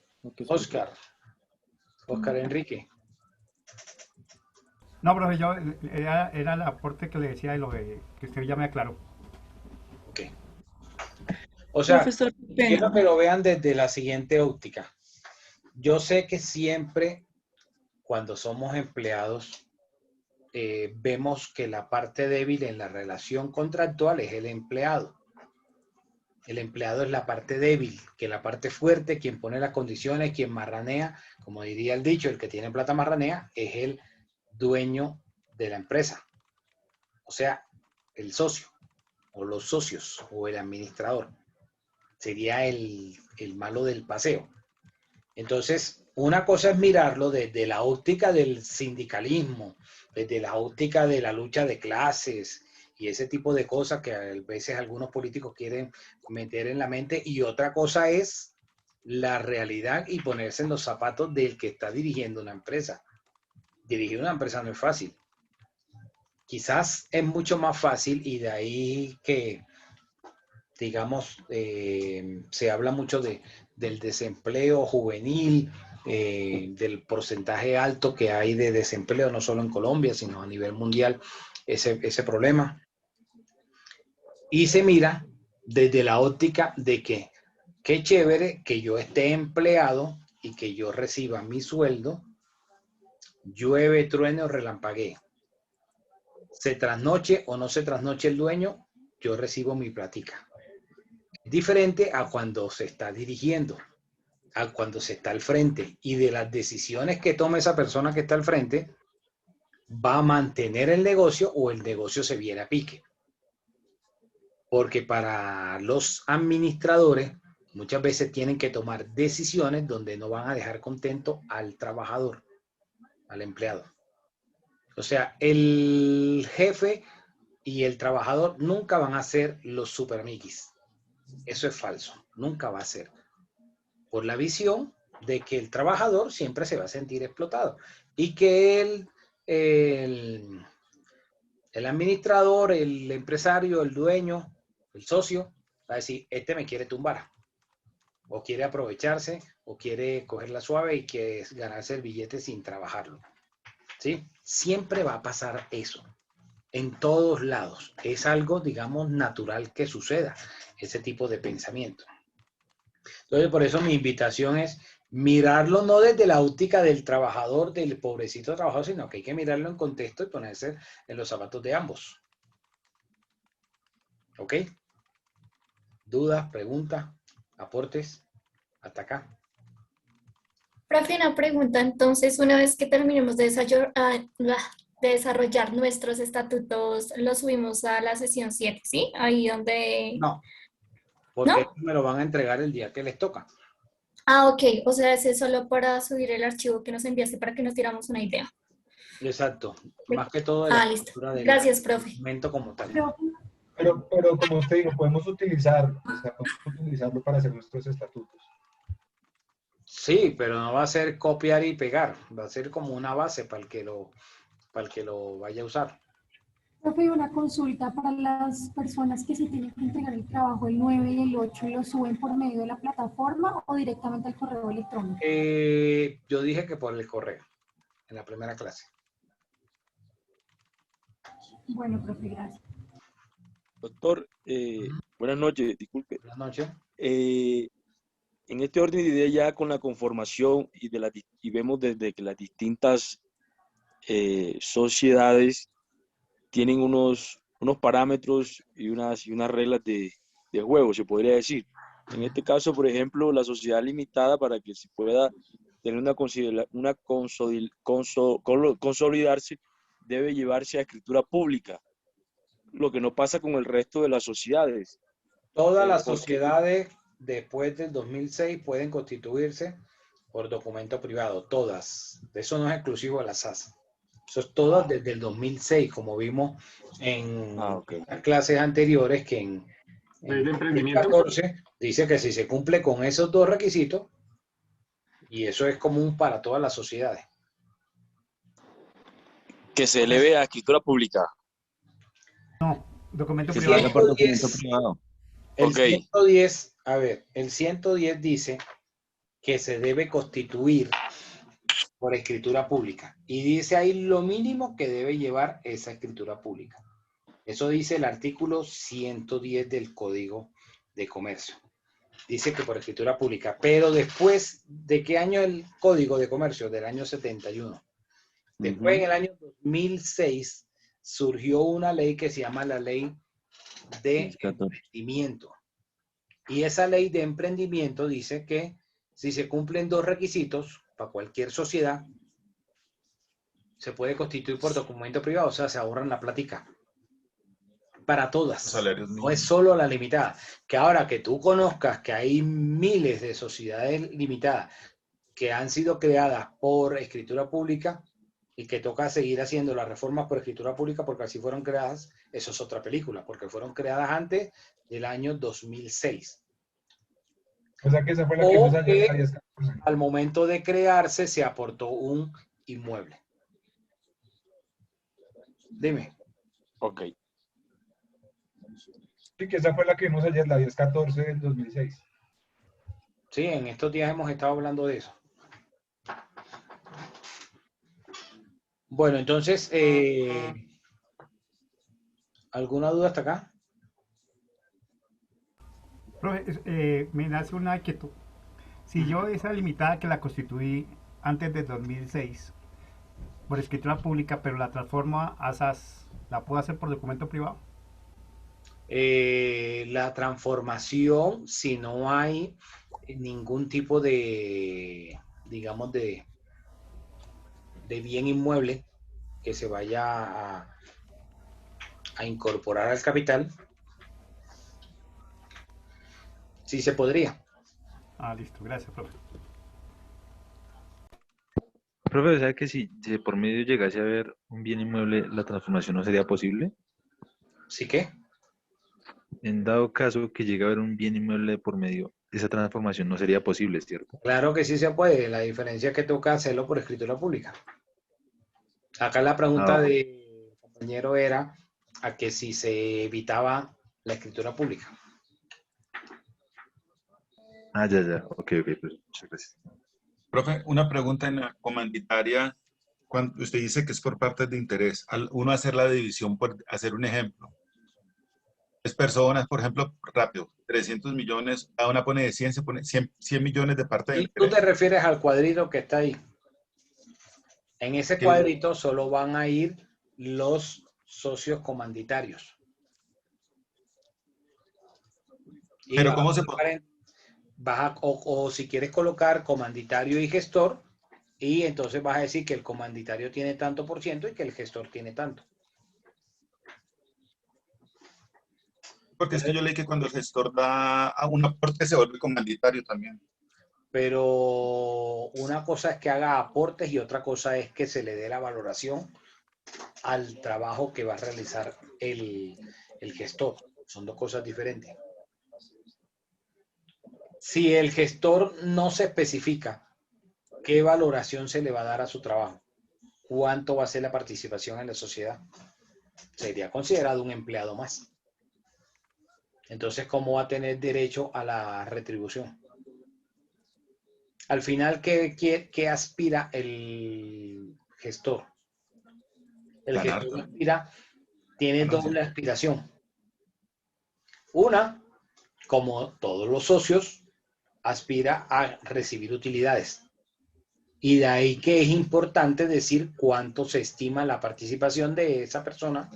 Oscar Enrique. No, profe, yo era el aporte que le decía de lo que usted ya me aclaró. Ok. O sea, Profesor, quiero que lo vean desde la siguiente óptica. Yo sé que siempre, cuando somos empleados, vemos que la parte débil en la relación contractual es el empleado. El empleado es la parte débil, que la parte fuerte, quien pone las condiciones, quien marranea, como diría el dicho, el que tiene plata marranea, es el dueño de la empresa. O sea, el socio, o los socios, o el administrador. Sería el malo del paseo. Entonces, una cosa es mirarlo desde la óptica del sindicalismo, desde la óptica de la lucha de clases y ese tipo de cosas que a veces algunos políticos quieren meter en la mente, y otra cosa es la realidad y ponerse en los zapatos del que está dirigiendo una empresa. Dirigir una empresa no es fácil. Quizás es mucho más fácil, y de ahí que, digamos, se habla mucho del desempleo juvenil, del porcentaje alto que hay de desempleo, no solo en Colombia, sino a nivel mundial, ese problema. Y se mira desde la óptica de que qué chévere que yo esté empleado y que yo reciba mi sueldo, llueve, truene o relampaguee. Se trasnoche o no se trasnoche el dueño, yo recibo mi platica. Diferente a cuando se está dirigiendo, a cuando se está al frente, y de las decisiones que tome esa persona que está al frente, va a mantener el negocio o el negocio se viene a pique. Porque para los administradores muchas veces tienen que tomar decisiones donde no van a dejar contento al trabajador, al empleado. O sea, el jefe y el trabajador nunca van a ser los superamiguis. Eso es falso, nunca va a ser. Por la visión de que el trabajador siempre se va a sentir explotado y que el administrador, el empresario, el dueño, el socio, va a decir, este me quiere tumbar, o quiere aprovecharse, o quiere cogerla suave y quiere ganarse el billete sin trabajarlo. ¿Sí? Siempre va a pasar eso, en todos lados. Es algo, digamos, natural que suceda, ese tipo de pensamiento. Entonces, por eso mi invitación es mirarlo no desde la óptica del trabajador, del pobrecito trabajador, sino que hay que mirarlo en contexto y ponerse en los zapatos de ambos. ¿Ok? ¿Dudas, preguntas, aportes? Hasta acá. Profe, una pregunta. Entonces, una vez que terminemos de desarrollar nuestros estatutos, los subimos a la sesión 7, ¿sí? Ahí donde... No, porque ¿no? me lo van a entregar el día que les toca. Ah, ok. O sea, ese es solo para subir el archivo que nos enviaste para que nos diéramos una idea. Exacto. Más que todo de la listo. estructura del Gracias, profe. documento como tal. Pero como usted dijo, podemos utilizarlo para hacer nuestros estatutos. Sí, pero no va a ser copiar y pegar. Va a ser como una base para el que lo vaya a usar. Profe, una consulta para las personas que se tienen que entregar el trabajo el 9 y el 8, ¿lo suben por medio de la plataforma o directamente al correo electrónico? Yo dije que por el correo, en la primera clase. Bueno, profe, gracias. Doctor, buenas noches, disculpe. Buenas noches. En este orden de ideas ya con la conformación y vemos desde que las distintas sociedades tienen unos parámetros y unas reglas de juego, se podría decir. En este caso, por ejemplo, la sociedad limitada, para que se pueda tener consolidarse, debe llevarse a escritura pública, lo que no pasa con el resto de las sociedades. Todas las sociedades después del 2006 pueden constituirse por documento privado, todas. Eso no es exclusivo de la SAS. Eso es todo desde el 2006, como vimos en las clases anteriores, que en el 2014 dice que si se cumple con esos dos requisitos, y eso es común para todas las sociedades. Que se eleve a escritura pública. No, documento Que privado. se haga por documento privado. El 110, a ver, el 110 dice que se debe constituir por escritura pública. Y dice ahí lo mínimo que debe llevar esa escritura pública. Eso dice el artículo 110 del Código de Comercio. Dice que por escritura pública. Pero después, ¿de qué año el Código de Comercio? Del año 71. Después, en el año 2006, surgió una ley que se llama la Ley de Emprendimiento. Y esa Ley de Emprendimiento dice que si se cumplen 2 requisitos para cualquier sociedad, se puede constituir por documento privado, o sea, se ahorran la plática. Para todas. No es solo la limitada. Que ahora que tú conozcas que hay miles de sociedades limitadas que han sido creadas por escritura pública y que toca seguir haciendo las reformas por escritura pública porque así fueron creadas, eso es otra película, porque fueron creadas antes del año 2006. O sea que esa fue la que nos ayudó. Al momento de crearse se aportó un inmueble. Dime. Ok. Sí, que esa fue la que vimos ayer, la 1014 del 2006. Sí, en estos días hemos estado hablando de eso. Bueno, entonces, ¿alguna duda hasta acá? Profe, me nace una inquietud. Si yo esa limitada que la constituí antes de 2006 por escritura pública, pero la transformo a SAS, ¿la puedo hacer por documento privado? La transformación, si no hay ningún tipo de, digamos, de bien inmueble que se vaya a incorporar al capital, sí se podría. Ah, listo, gracias, profe. Profe, ¿sabe que si por medio llegase a haber un bien inmueble, la transformación no sería posible? ¿Sí qué? En dado caso que llegue a haber un bien inmueble por medio, esa transformación no sería posible, ¿cierto? Claro que sí se puede. La diferencia es que toca hacerlo por escritura pública. Acá la pregunta del compañero era a que si se evitaba la escritura pública. Ah, ya. Ok, pues muchas gracias. Profe, una pregunta en la comanditaria. Cuando usted dice que es por partes de interés, al uno hacer la división, por hacer un ejemplo. 3 personas, por ejemplo, rápido, 300 millones, cada una pone de 100, se pone 100 millones de parte de Y interés. tú te refieres al cuadrito que está ahí. En ese cuadrito solo van a ir los socios comanditarios. Y pero ¿cómo se pone? O si quieres colocar comanditario y gestor, y entonces vas a decir que el comanditario tiene tanto por ciento y que el gestor tiene tanto. Porque es que yo leí que cuando el gestor da a un aporte se vuelve comanditario también. Pero una cosa es que haga aportes y otra cosa es que se le dé la valoración al trabajo que va a realizar el gestor. Son 2 cosas diferentes. Si el gestor no se especifica qué valoración se le va a dar a su trabajo, cuánto va a ser la participación en la sociedad, sería considerado un empleado más. Entonces, ¿cómo va a tener derecho a la retribución? Al final, ¿qué aspira el gestor? El gestor aspira, tiene doble aspiración. Una, como todos los socios, aspira a recibir utilidades. Y de ahí que es importante decir cuánto se estima la participación de esa persona,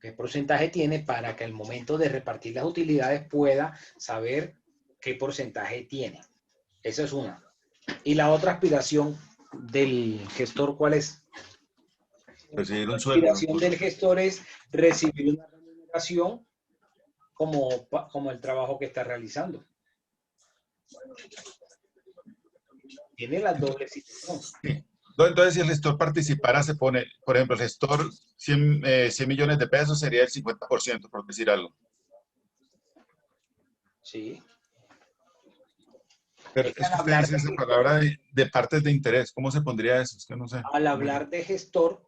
qué porcentaje tiene, para que al momento de repartir las utilidades pueda saber qué porcentaje tiene. Esa es una. Y la otra aspiración del gestor, ¿cuál es? Recibir un La sueldo. aspiración del gestor es recibir una remuneración como el trabajo que está realizando. Tiene las dobles situaciones. Entonces, si el gestor participara, se pone, por ejemplo, el gestor 100 millones de pesos sería el 50%, por decir algo. Sí. Pero es que usted dice esa palabra de partes de interés. ¿Cómo se pondría eso? Es que no sé. Al hablar de gestor,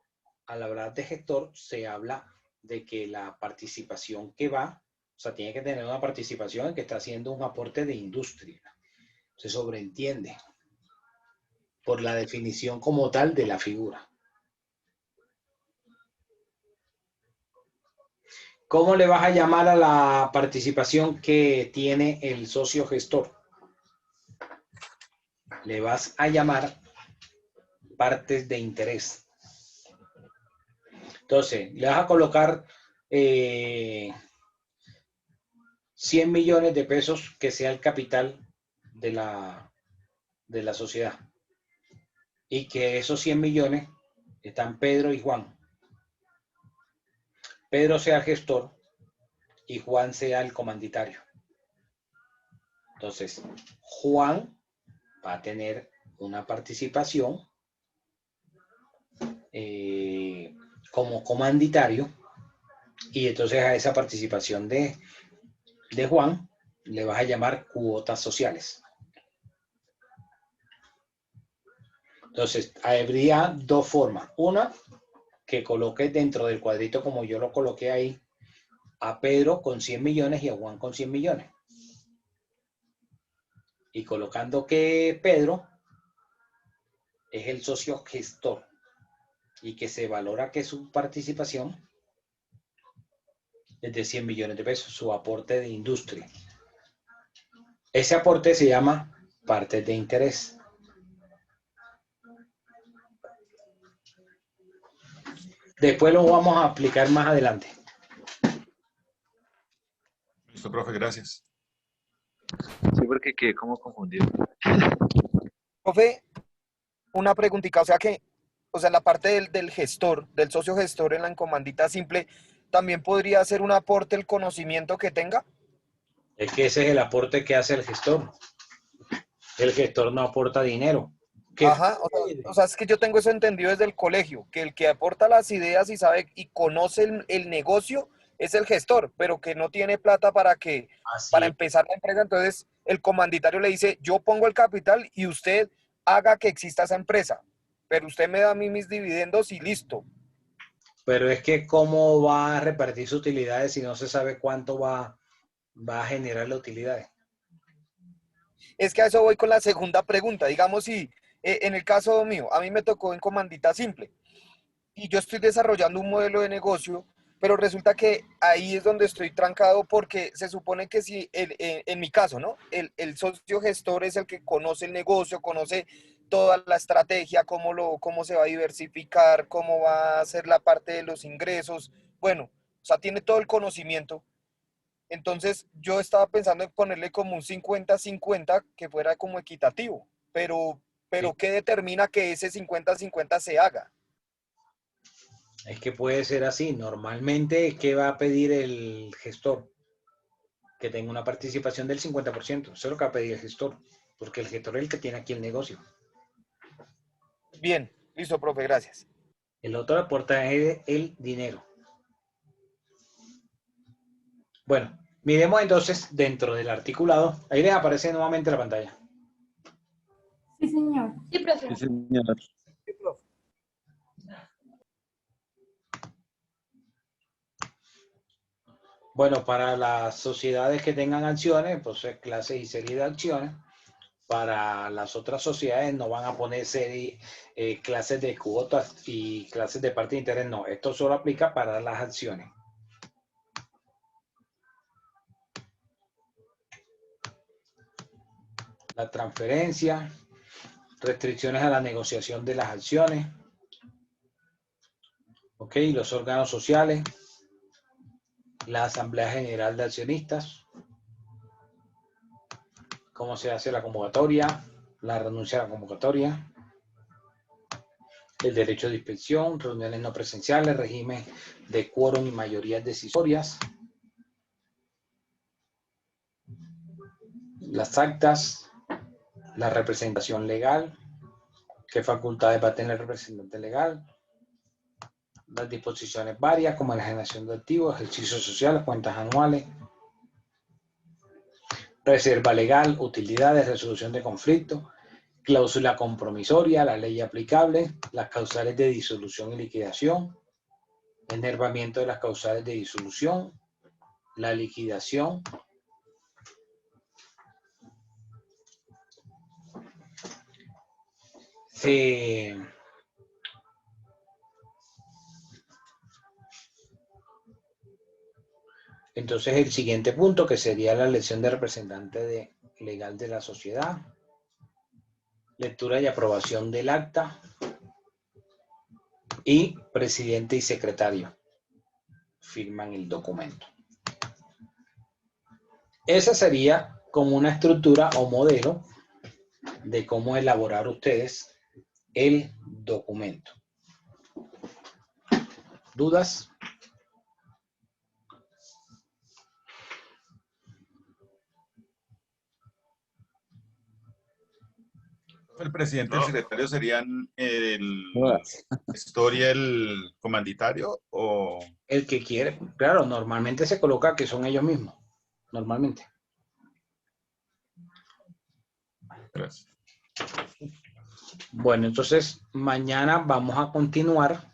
se habla de que la participación que va, o sea, tiene que tener una participación en que está haciendo un aporte de industria. Se sobreentiende por la definición como tal de la figura. ¿Cómo le vas a llamar a la participación que tiene el socio gestor? Le vas a llamar partes de interés. Entonces, le vas a colocar 100 millones de pesos que sea el capital de la sociedad. Y que esos 100 millones están Pedro y Juan. Pedro sea el gestor y Juan sea el comanditario. Entonces, Juan va a tener una participación como comanditario, y entonces a esa participación de Juan le vas a llamar cuotas sociales. Entonces, habría dos formas. Una, que coloque dentro del cuadrito, como yo lo coloqué ahí, a Pedro con 100 millones y a Juan con 100 millones. Y colocando que Pedro es el socio gestor y que se valora que su participación es de 100 millones de pesos, su aporte de industria. Ese aporte se llama parte de interés. Después lo vamos a aplicar más adelante. Listo, profe, gracias. Sí, porque quedé como confundido. Profe, una preguntita, o sea, la parte del gestor, del socio gestor en la comandita simple, ¿también podría ser un aporte el conocimiento que tenga? Es que ese es el aporte que hace el gestor. El gestor no aporta dinero. Ajá, o sea, es que yo tengo eso entendido desde el colegio, que el que aporta las ideas y sabe y conoce el negocio es el gestor, pero que no tiene plata para empezar la empresa. Entonces, el comanditario le dice, yo pongo el capital y usted haga que exista esa empresa, pero usted me da a mí mis dividendos y listo. Pero es que ¿cómo va a repartir sus utilidades si no se sabe cuánto va a generar las utilidades? Es que a eso voy con la segunda pregunta. Digamos, si en el caso mío, a mí me tocó en comandita simple y yo estoy desarrollando un modelo de negocio, pero resulta que ahí es donde estoy trancado porque se supone que si, en mi caso, ¿no? El socio gestor es el que conoce el negocio, conoce toda la estrategia, cómo se va a diversificar, cómo va a ser la parte de los ingresos. Bueno, o sea, tiene todo el conocimiento. Entonces, yo estaba pensando en ponerle como un 50-50 que fuera como equitativo, pero Sí. ¿qué determina que ese 50-50 se haga? Es que puede ser así. Normalmente, ¿qué va a pedir el gestor? Que tenga una participación del 50%. Eso es lo que va a pedir el gestor, porque el gestor es el que tiene aquí el negocio. Bien, listo, profe, gracias. El otro aporta el dinero. Bueno, miremos entonces dentro del articulado. Ahí les aparece nuevamente la pantalla. Sí, señor. Sí, profe. Sí, señor. Sí, profe. Bueno, para las sociedades que tengan acciones, pues es clases y serie de acciones. Para las otras sociedades no van a poner clases de cuotas y clases de parte de interés. No, esto solo aplica para las acciones. La transferencia, restricciones a la negociación de las acciones. Ok, los órganos sociales. La Asamblea General de Accionistas. Cómo se hace la convocatoria, la renuncia a la convocatoria, el derecho de inspección, reuniones no presenciales, régimen de quórum y mayorías decisorias, las actas, la representación legal, qué facultades va a tener el representante legal, las disposiciones varias como la generación de activos, ejercicio social, cuentas anuales, reserva legal, utilidades, resolución de conflictos, cláusula compromisoria, la ley aplicable, las causales de disolución y liquidación, enervamiento de las causales de disolución, la liquidación, entonces el siguiente punto, que sería la elección de representante legal de la sociedad, lectura y aprobación del acta, y presidente y secretario firman el documento. Esa sería como una estructura o modelo de cómo elaborar ustedes el documento. ¿Dudas? El presidente y el secretario serían el historia, el comanditario o... El que quiere, claro, normalmente se coloca que son ellos mismos, normalmente. Gracias. Bueno, entonces mañana vamos a continuar.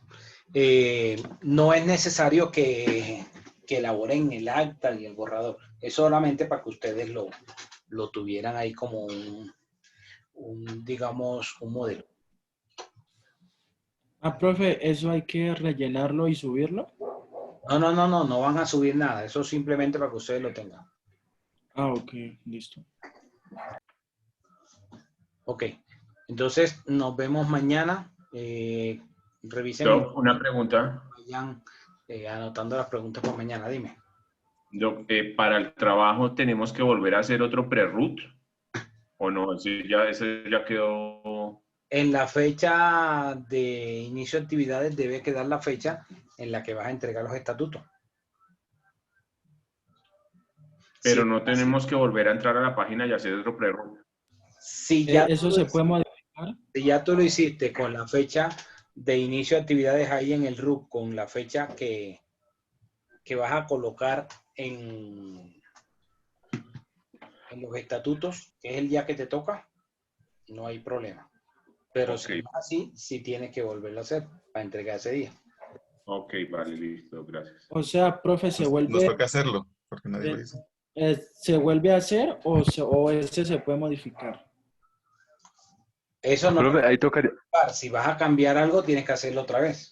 No es necesario que elaboren el acta y el borrador. Es solamente para que ustedes lo tuvieran ahí como digamos, un modelo. Ah, profe, ¿eso hay que rellenarlo y subirlo? No van a subir nada. Eso simplemente para que ustedes lo tengan. Ah, ok, listo. Ok, entonces nos vemos mañana. Revisen. Doc, una pregunta. Vayan anotando las preguntas por mañana. Dime. Doc, para el trabajo tenemos que volver a hacer otro pre-root o no, ese ya quedó. En la fecha de inicio de actividades debe quedar la fecha en la que vas a entregar los estatutos. Pero sí, no tenemos que volver a entrar a la página y hacer otro pre-root. Si ya ¿Eso se puede modificar? Si ya tú lo hiciste con la fecha de inicio de actividades ahí en el RUC, con la fecha que vas a colocar en los estatutos, que es el día que te toca, no hay problema. Pero si no es así, sí tienes que volverlo a hacer para entregar ese día. Ok, vale, listo, gracias. O sea, profe, se vuelve... Nos toca hacerlo, porque nadie lo dice. ¿Se vuelve a hacer o ese se puede modificar? Eso no. Profe, ahí tocaría... Si vas a cambiar algo, tienes que hacerlo otra vez.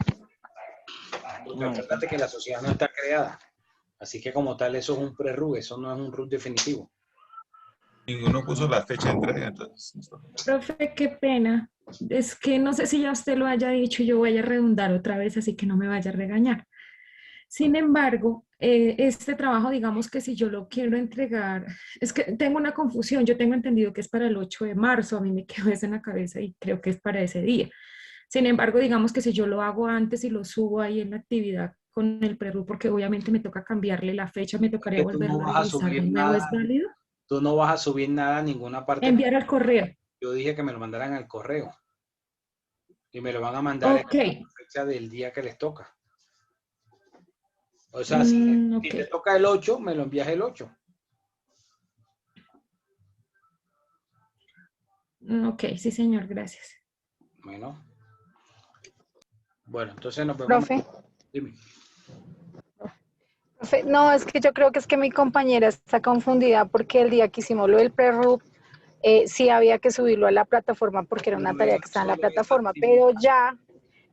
Porque acuérdate que la sociedad no está creada. Así que como tal, eso es un pre-RUT, eso no es un RUT definitivo. Ninguno puso la fecha de entrega, entonces. Profe, qué pena. Es que no sé si ya usted lo haya dicho, yo voy a redundar otra vez, así que no me vaya a regañar. Sin embargo, este trabajo, digamos que si yo lo quiero entregar, es que tengo una confusión, yo tengo entendido que es para el 8 de marzo, a mí me quedó eso en la cabeza y creo que es para ese día. Sin embargo, digamos que si yo lo hago antes y lo subo ahí en la actividad con el pre-RUT, porque obviamente me toca cambiarle la fecha, me tocaría volverlo a revisar de nuevo, ¿es válido? Tú no vas a subir nada a ninguna parte. Enviar al correo. Yo dije que me lo mandaran al correo. Y me lo van a mandar en la fecha del día que les toca. O sea, si te toca el 8, me lo envías el 8. Ok, sí señor, gracias. Bueno, entonces nos vemos. Profe. Dime. Profe, no, es que yo creo que es que mi compañera está confundida porque el día que hicimos lo del pre-RUT, sí había que subirlo a la plataforma porque era una tarea que está en la plataforma,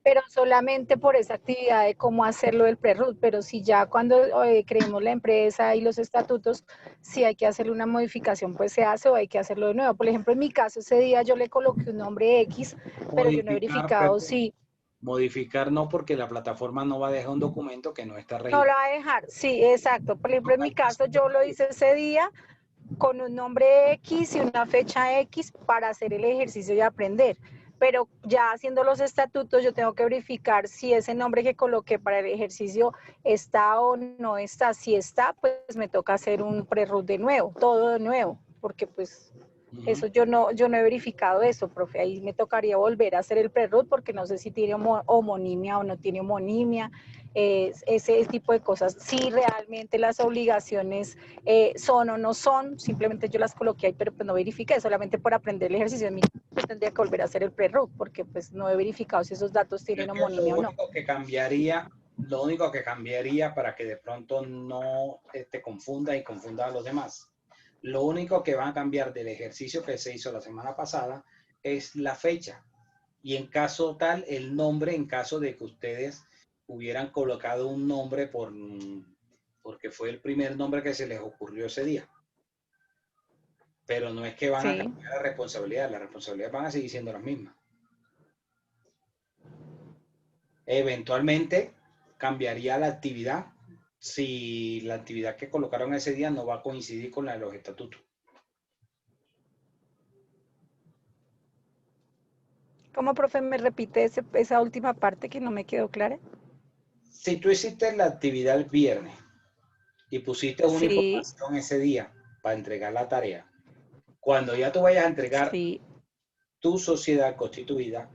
pero solamente por esa actividad de cómo hacerlo del pre-RUT, pero si ya cuando creemos la empresa y los estatutos, si hay que hacerle una modificación, pues se hace o hay que hacerlo de nuevo. Por ejemplo, en mi caso, ese día yo le coloqué un nombre X, pero yo no he verificado si... Modificar no, porque la plataforma no va a dejar un documento que no está registrado. No lo va a dejar, sí, exacto. Por ejemplo, en mi caso, yo lo hice ese día con un nombre X y una fecha X para hacer el ejercicio y aprender. Pero ya haciendo los estatutos, yo tengo que verificar si ese nombre que coloqué para el ejercicio está o no está. Si está, pues me toca hacer un pre-RUT de nuevo, todo de nuevo, porque pues eso yo no he verificado eso, profe. Ahí me tocaría volver a hacer el pre-RUT porque no sé si tiene homonimia o no tiene homonimia. Ese tipo de cosas, si realmente las obligaciones son o no son, simplemente yo las coloqué ahí, pero pues no verifiqué, solamente por aprender el ejercicio de mí, pues tendría que volver a hacer el pre-RUT, porque pues no he verificado si esos datos tienen homonimia o no. Lo único que cambiaría para que de pronto no te confunda y confunda a los demás, lo único que va a cambiar del ejercicio que se hizo la semana pasada es la fecha, y en caso tal, el nombre, en caso de que ustedes hubieran colocado un nombre porque fue el primer nombre que se les ocurrió ese día. Pero no es que van a cambiar la responsabilidad, las responsabilidades van a seguir siendo las mismas. Eventualmente cambiaría la actividad si la actividad que colocaron ese día no va a coincidir con la de los estatutos. ¿Cómo, profe, me repite esa última parte que no me quedó clara? Si tú hiciste la actividad el viernes y pusiste una información ese día para entregar la tarea, cuando ya tú vayas a entregar tu sociedad constituida,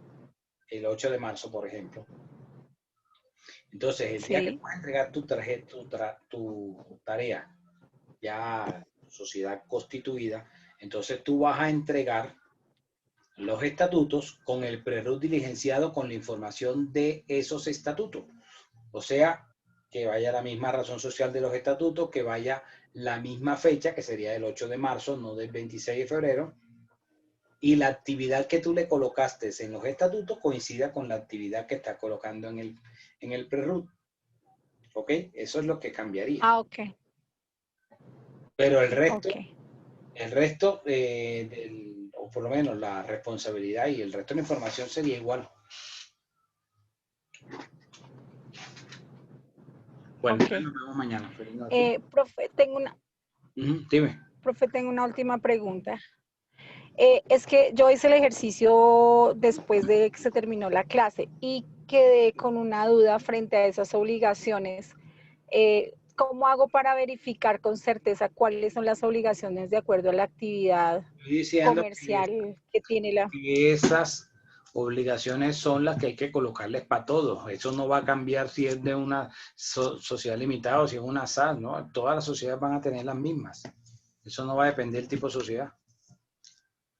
el 8 de marzo, por ejemplo, entonces el día que tú vas a entregar tu tarea, ya sociedad constituida, entonces tú vas a entregar los estatutos con el prerroot diligenciado con la información de esos estatutos. O sea, que vaya la misma razón social de los estatutos, que vaya la misma fecha, que sería el 8 de marzo, no del 26 de febrero, y la actividad que tú le colocaste en los estatutos coincida con la actividad que estás colocando en el prerroot. ¿Ok? Eso es lo que cambiaría. Ah, ok. Pero el resto, o por lo menos la responsabilidad y el resto de la información sería igual. Bueno, nos vemos mañana. Profe, tengo una... Dime. Profe, tengo una última pregunta. Es que yo hice el ejercicio después de que se terminó la clase y quedé con una duda frente a esas obligaciones. ¿Cómo hago para verificar con certeza cuáles son las obligaciones de acuerdo a la actividad comercial que tiene la... Y esas obligaciones son las que hay que colocarles para todos. Eso no va a cambiar si es de una sociedad limitada o si es una SAS, ¿no? Todas las sociedades van a tener las mismas. Eso no va a depender del tipo de sociedad.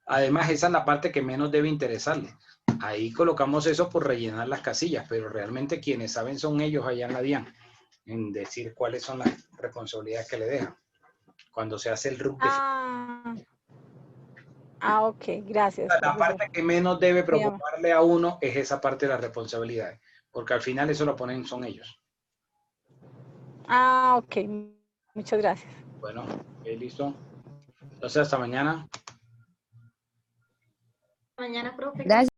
Además, esa es la parte que menos debe interesarle. Ahí colocamos eso por rellenar las casillas, pero realmente quienes saben son ellos allá en la DIAN, en decir cuáles son las responsabilidades que le dejan cuando se hace el RUC. Ok, gracias. La parte que menos debe preocuparle a uno es esa parte de las responsabilidades, porque al final eso lo ponen son ellos. Ok, muchas gracias. Bueno, listo. Entonces, hasta mañana. Mañana, profe. Gracias.